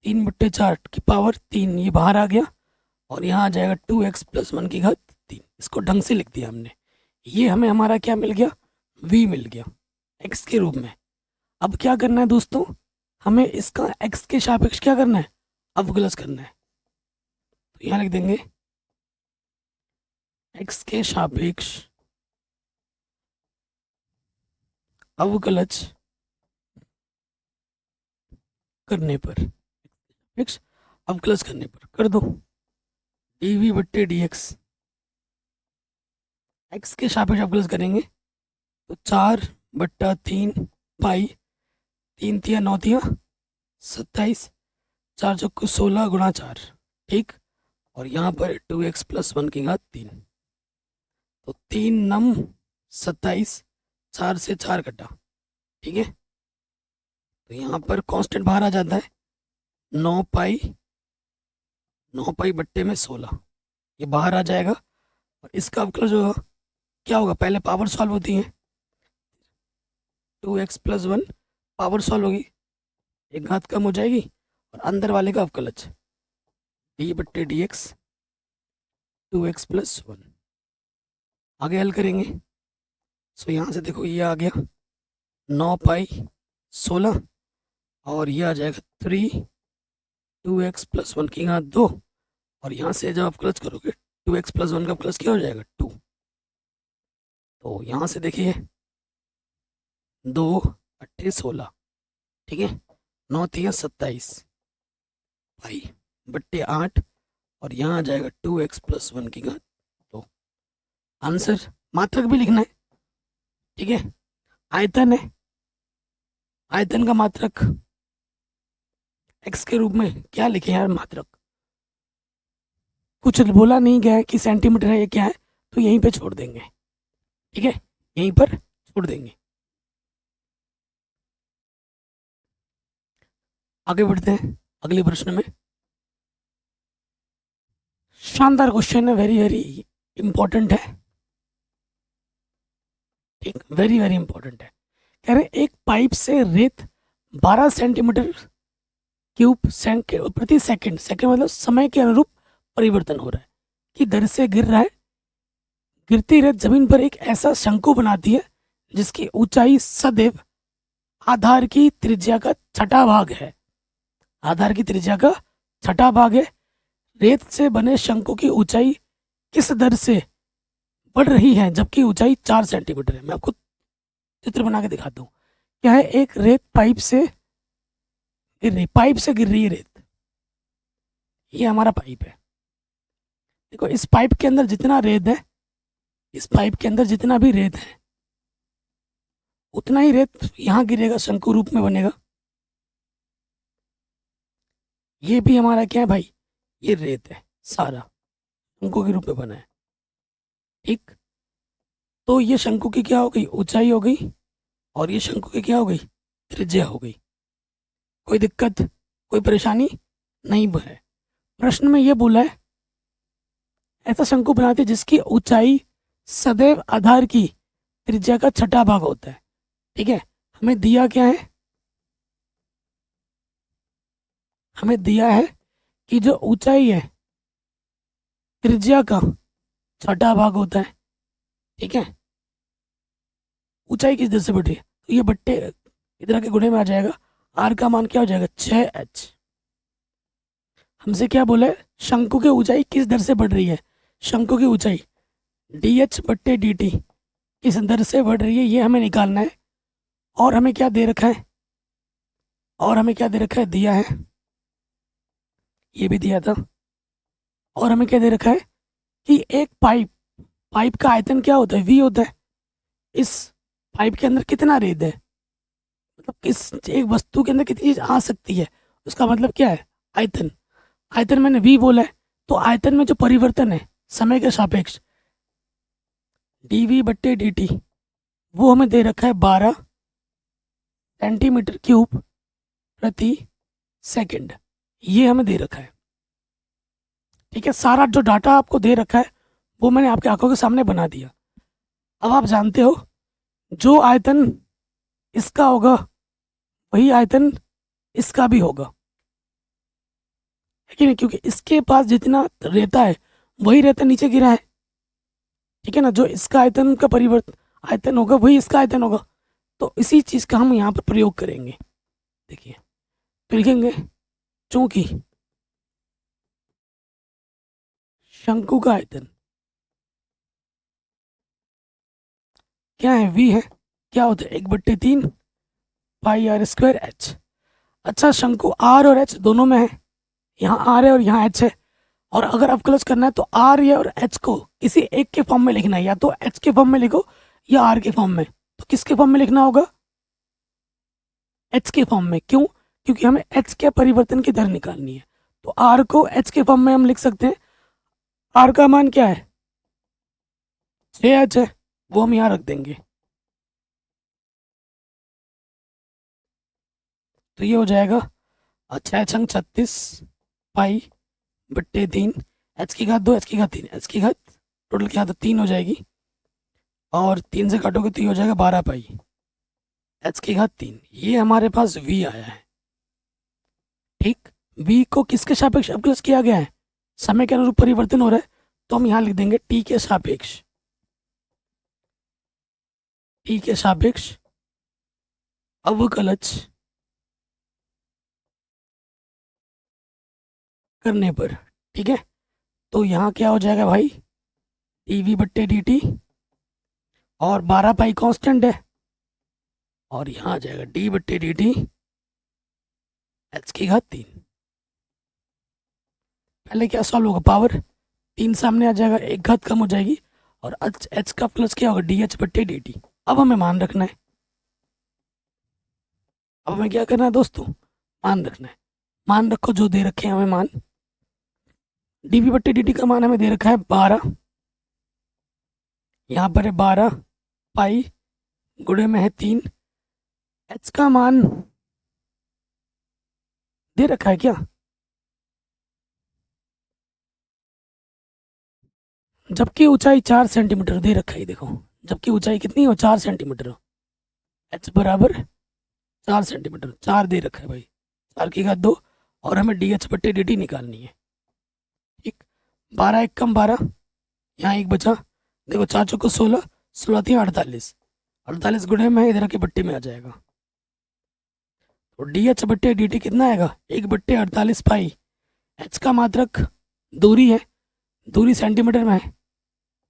3/4 की पावर 3, ये बाहर आ गया, और यहाँ आ जाएगा 2x + 1 की घात 3। इसको ढंग से लिख दिया हमने, ये हमें हमारा क्या मिल गया, v मिल गया x के रूप में। अब क्या करना है दोस्तों, हमें इसका x के सापेक्ष क्या करना है, अवकलज करना है। तो यहाँ लिख देंगे x के सापेक्ष अवकलज करने पर, x अवकलज करने पर कर दो, dv/dx एक्स के सापेक्ष अवकलज करेंगे तो 4/3 पाई, 3 × 9 = 27, 4 × 16 × 4, ठीक। और यहाँ पर 2x+1 की घात 3, तो 3 × 9 = 27, 4 से 4 कटा, ठीक है। तो यहाँ पर कांस्टेंट बाहर आ जाता है, 9 पाई, 9 पाई/16 ये बाहर आ जाएगा। और इसका अवकलज जो क्या होगा, पहले पावर सॉल्व होती है, 2x+1 पावर सॉल्व होगी, एक घात कम हो जाएगी और अंदर वाले का अवकलज d/dx 2x+1। आगे हल करेंगे, सो यहाँ से देखो ये आ गया 9 पाई/16 और ये आ जाएगा 3, 2x+1 की घात 2, और यहाँ से जब अवकलज करोगे 2x+1 का अवकलज क्या हो जाएगा, 2। तो यहाँ से देखिए 2×8 = 16, ठीक है। 9×3 = 27 पाई/8 और यहाँ आ जाएगा 2x+1 की घात 2। आंसर मात्रक भी लिखना है, ठीक है। आयतन है, आयतन का मात्रक x के रूप में क्या लिखे यार, मात्रक कुछ बोला नहीं गया है कि सेंटीमीटर है, ये क्या है, तो यहीं पे छोड़ देंगे, ठीक है, यहीं पर छोड़ देंगे। आगे बढ़ते हैं अगले प्रश्न में। शानदार क्वेश्चन है, वेरी वेरी इंपॉर्टेंट है, ठीक, वेरी वेरी इंपॉर्टेंट है। कह रहे एक पाइप से रेत 12 सेंटीमीटर क्यूब प्रति सेकंड, सेकंड मतलब समय के अनुरूप परिवर्तन हो रहा है कि दर से गिर रहा है। गिरती रेत जमीन पर एक ऐसा शंकु बनाती है जिसकी ऊंचाई सदैव आधार की त्रिज्या का छठा भाग है। आधार की त्रिज्या का छठा भाग है। रेत से बने शंकु की ऊंचाई किस दर से बढ़ रही है जबकि ऊंचाई 4 सेंटीमीटर है। मैं आपको चित्र बना के दिखाता हूँ। क्या है, एक रेत पाइप से गिर रही, पाइप से गिर रही है रेत, ये हमारा पाइप है। देखो इस पाइप के अंदर जितना रेत है, इस पाइप के अंदर जितना भी रेत है उतना ही रेत यहाँ गिरेगा, शंकु रूप में बनेगा। ये भी हमारा क्या है भाई, ये रेत है, सारा शंकु के रूप में बना है, ठीक। तो ये शंकु की क्या हो गई, ऊंचाई हो गई, और ये शंकु की क्या हो गई, त्रिज्या हो गई। कोई दिक्कत, कोई परेशानी नहीं है। प्रश्न में ये बोला है ऐसा शंकु बनाते हैं जिसकी ऊंचाई सदैव आधार की त्रिज्या का छठा भाग होता है, ठीक है। हमें दिया क्या है, हमें दिया है कि जो ऊंचाई है त्रिज्या का छठा भाग होता है, ठीक है। ऊंचाई किस दर से बढ़ रही है, तो ये बट्टे इधर के गुणे में आ जाएगा। आर का मान क्या हो जाएगा, 6h। हमसे क्या बोला है, शंकु की ऊंचाई किस दर से बढ़ रही है, शंकु की ऊंचाई dh/dt किस दर से बढ़ रही है, ये हमें निकालना है। और हमें क्या दे रखा है, और हमें क्या दे रखा है, दिया है, ये भी दिया था। और हमें क्या दे रखा है कि एक पाइप का आयतन क्या होता है, v होता है। इस पाइप के अंदर कितना रेत है, मतलब किस एक वस्तु के अंदर कितनी चीज आ सकती है, उसका मतलब क्या है, आयतन। आयतन मैंने v बोला है, तो आयतन में जो परिवर्तन है समय के सापेक्ष dv/dt वो हमें दे रखा है 12 सेंटीमीटर क्यूब प्रति सेकंड, ये हमें दे रखा है, ठीक है। सारा जो डाटा आपको दे रखा है वो मैंने आपके आंखों के सामने बना दिया। अब आप जानते हो जो आयतन इसका होगा वही आयतन इसका भी होगा, है कि नहीं, क्योंकि इसके पास जितना रेता है वही रेता नीचे गिरा है, ठीक है ना। जो इसका आयतन का परिवर्तन आयतन होगा वही इसका आयतन होगा, तो इसी चीज का हम यहाँ पर प्रयोग करेंगे। देखिए तो लिखेंगे चूंकि शंकु का आयतन क्या है, v है, क्या होता है 1/3 पाई r²h। अच्छा शंकु r और h दोनों में है, यहाँ r है और यहाँ h है। और अगर अवकलज करना है तो आर या और एच को किसी एक के फॉर्म में लिखना है, या तो एच के फॉर्म में लिखो या आर के फॉर्म में। तो किसके फॉर्म में लिखना होगा? एच के फॉर्म में। क्यों? क्योंकि हमें एच के परिवर्तन की दर निकालनी है। तो आर को एच के फॉर्म में हम लिख सकते हैं। आर का मान क्या है? 6h है, वो हम यहाँ रख देंगे। तो ये हो जाएगा 6×36 पाई बट्टे 3, एच की घात 2, एच की घात 3, एच की घात टोटल क्या था 3 हो जाएगी, और 3 से काटोगे तो ये हो जाएगा 12 पाई एच की घात 3। ये हमारे पास v आया है। ठीक, v को किसके सापेक्ष अवकलज किया गया है? समय के अनुरूप परिवर्तन हो रहा है, तो हम यहाँ लिख देंगे t के सापेक्ष, t के सापेक्ष अवकलज करने पर। ठीक है, तो यहाँ क्या हो जाएगा भाई? dv बट्टे dt, और 12 पाई कांस्टेंट है, और यहाँ आ जाएगा d बट्टे dt एच की घात 3। पहले क्या सॉल्व होगा? पावर 3 सामने आ जाएगा, एक घात कम हो जाएगी, और एच का प्लस क्या होगा? डी एच बट्टे डी टी। अब हमें मान रखना है। अब हमें क्या करना है दोस्तों? मान रखना है। मान रखो जो दे रखे हैं हमें मान। डी वी बट्टे डी टी का मान हमें दे रखा है 12, यहाँ पर है 12 पाई, गुणे में है 3। एच का मान दे रखा है क्या? जबकि ऊंचाई 4 सेंटीमीटर दे रखा है, देखो जबकि ऊंचाई कितनी हो? 4 सेंटीमीटर हो। एच बराबर 4 सेंटीमीटर, 4 दे रखा है भाई, 4 की घात 2, और हमें डी एच बट्टे डी टी निकालनी है। ठीक, 12 एक कम 12, यहाँ एक बचा, देखो 4 चौको 16, 16 थी 48, 48 गुणे में इधर के बट्टे में आ जाएगा। तो डी एच बट्टे डी टी कितना आएगा? 1/48 पाई। एच का मात्रक दूरी है, दूरी सेंटीमीटर में है,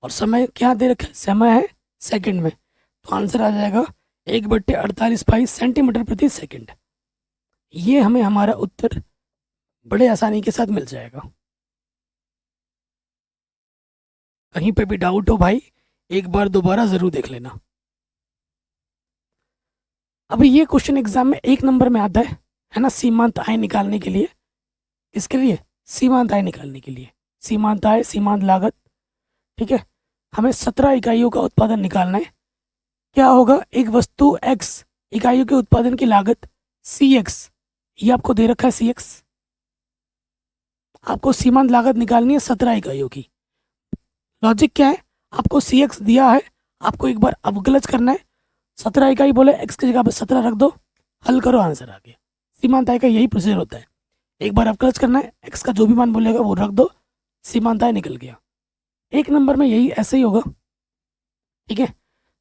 और समय क्या दे रखा है? समय है सेकंड में। तो आंसर आ जाएगा 1/48 पाई सेंटीमीटर प्रति सेकंड। ये हमें हमारा उत्तर बड़े आसानी के साथ मिल जाएगा। कहीं पे भी डाउट हो भाई, एक बार दोबारा जरूर देख लेना। अभी ये क्वेश्चन एग्जाम में 1 नंबर में आता है ना, सीमांत आय निकालने के लिए। इसके लिए सीमांत आय निकालने के लिए, सीमांत आय, सीमांत लागत। ठीक है, हमें 17 इकाइयों का उत्पादन निकालना है। क्या होगा? एक वस्तु x इकाइयों के उत्पादन की लागत cx, ये आपको दे रखा है cx। आपको सीमांत लागत निकालनी है 17 इकाइयों की। लॉजिक क्या है? आपको cx दिया है, आपको एक बार अवकलज करना है। 17 इकाई बोले, x की जगह पे 17 रख दो, हल करो, आंसर आ गया। सीमांत आय का यही प्रोसीजर होता है, एक बार अवकलज करना है, x का जो भी मान बोलेगा वो रख दो, सीमांत आय निकल गया। 1 नंबर में यही ऐसे ही होगा। ठीक है,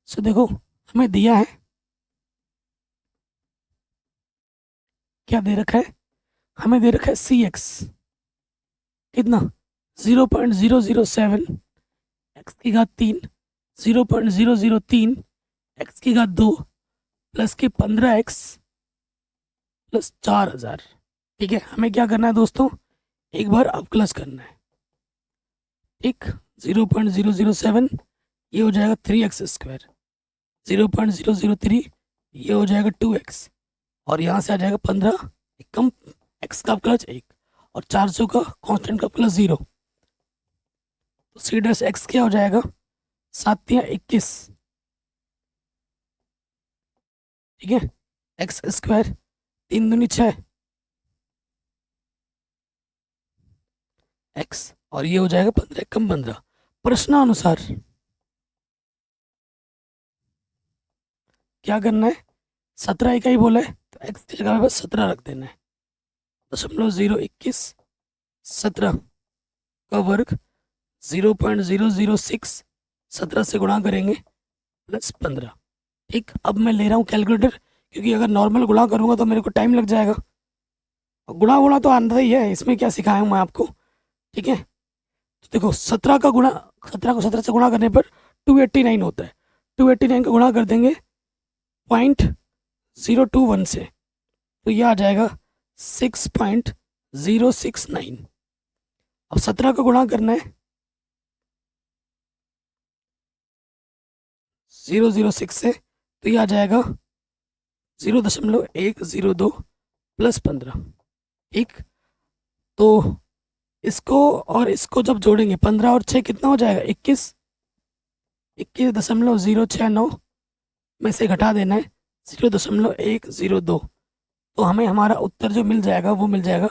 सो देखो हमें दिया है, क्या दे रखा है? हमें दे रखा है cx कितना? 0.007 x की घात 3, 0.003 x की घात 2 प्लस के 15x प्लस 4000। ठीक है, हमें क्या करना है दोस्तों? एक बार अवकलज करना है। ठीक, 0.007 ये हो जाएगा 3x², 0.003 ये हो जाएगा 2x, और यहाँ से आ जाएगा 15, एक कम x का अवकलज 1, और 400 का कांस्टेंट का प्लस 0। तो सी डैश एक्स क्या हो जाएगा? 7 या 21। ठीक है, x², 3 दूनी 6 x, और ये हो जाएगा 15 कम 15। प्रश्नानुसार क्या करना है? 17 इकाई बोला है, तो x की जगह पे 17 रख देना है। 0.021 17 का वर्ग 0.006 17 से गुणा करेंगे प्लस 15। ठीक, अब मैं ले रहा हूँ कैलकुलेटर, क्योंकि अगर नॉर्मल गुणा करूँगा तो मेरे को टाइम लग जाएगा, और गुणा तो आंधा ही है, इसमें क्या सिखाया हूँ मैं आपको। ठीक है, तो देखो 17 का गुणा, 17 को 17 से गुणा करने पर 289 होता है। 289 का गुणा कर देंगे 0.021 से, तो यह आ जाएगा 6.069। अब 17 का गुणा करना है 006 से, तो ये आ जाएगा 0.102 प्लस 15। ठीक, तो इसको और इसको जब जोड़ेंगे 15 और 6 कितना हो जाएगा 21.069 में से घटा देना है 0.102, तो हमें हमारा उत्तर जो मिल जाएगा वो मिल जाएगा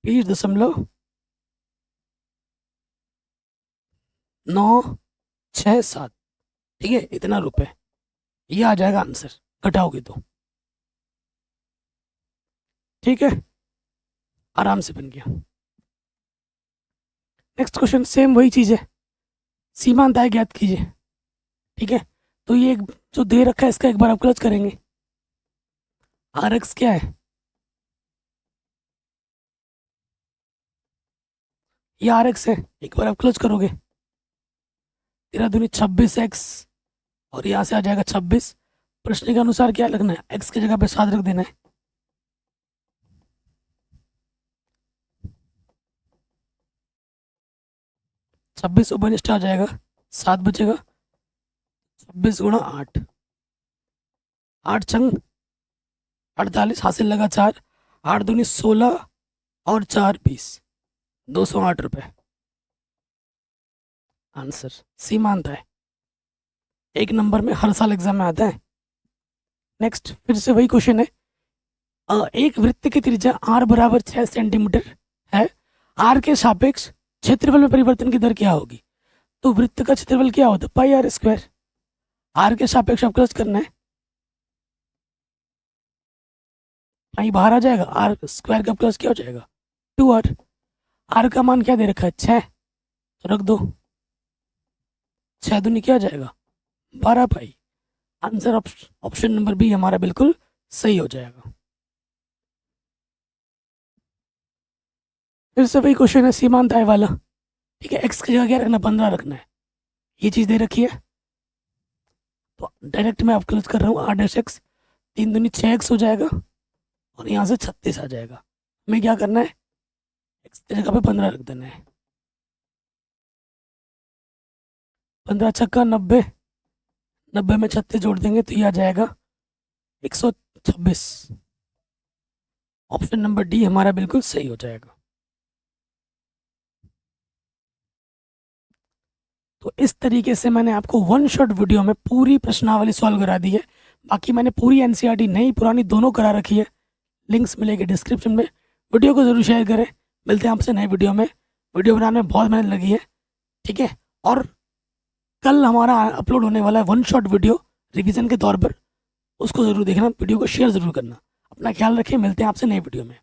20.967। ठीक है, इतना रुपए, ये आ जाएगा आंसर घटाओगे तो। ठीक है, आराम से बन गया। नेक्स्ट क्वेश्चन सेम वही चीज़ है, सीमांत आय ज्ञात कीजिए। ठीक है, तो ये जो दे रखा है इसका एक बार अवकलज करेंगे। आर एक्स क्या है, ये आर एक्स है, एक बार अवकलज करोगे 13×2 26x, और यहाँ से आ जाएगा 26। प्रश्न के अनुसार क्या लगना है, x की जगह पे 7 रख देना है। छब्बीस उपनिष्ठ आ जाएगा, 7 बचेगा, 26 × 8, 8 छंग 48, हासिल लगा 4, 8×2 16 और 4 20, 208 रुपये आंसर। सीमांत है, एक नंबर में हर साल एग्जाम में आता है। नेक्स्ट फिर से वही क्वेश्चन है, एक वृत्त की त्रिज्या r बराबर 6 सेंटीमीटर है, r के सापेक्ष क्षेत्रफल में परिवर्तन की दर क्या होगी। तो वृत्त का क्षेत्रफल क्या होता है, पाई आर स्क्वायर, r के सापेक्ष अवकलज करना है, पाई बाहर आ जाएगा, r स्क्वायर का अवकलज क्या हो जाएगा 2r, r का मान क्या दे रखा है 6, तो रख दो, 6 दूनी क्या आ जाएगा 12 पाई। आंसर ऑप्शन नंबर बी हमारा बिल्कुल सही हो जाएगा। फिर से वही क्वेश्चन है सीमांत आय वाला। ठीक है, एक्स की जगह क्या रखना 15 रखना है, ये चीज़ दे रखी है, तो डायरेक्ट मैं अवकलज कर रहा हूँ r डैश एक्स, 3×2 6x हो जाएगा, और यहाँ से 36 आ जाएगा। हमें क्या करना है, एक्स की जगह पे 15 रख देना है, 15 छक्का 90, 90 में 36 जोड़ देंगे तो ये आ जाएगा 126। ऑप्शन नंबर डी हमारा बिल्कुल सही हो जाएगा। तो इस तरीके से मैंने आपको वन शॉट वीडियो में पूरी प्रश्नावली सॉल्व करा दी है। बाकी मैंने पूरी एनसीईआरटी नई पुरानी दोनों करा रखी है, लिंक्स मिलेंगे डिस्क्रिप्शन में। वीडियो को ज़रूर शेयर करें। मिलते हैं आपसे नए वीडियो में। वीडियो बनाने में बहुत मेहनत लगी है, ठीक है। और कल हमारा अपलोड होने वाला है वन शॉट वीडियो रिवीजन के तौर पर, उसको ज़रूर देखना, वीडियो को शेयर ज़रूर करना। अपना ख्याल रखें, मिलते हैं आपसे नए वीडियो में।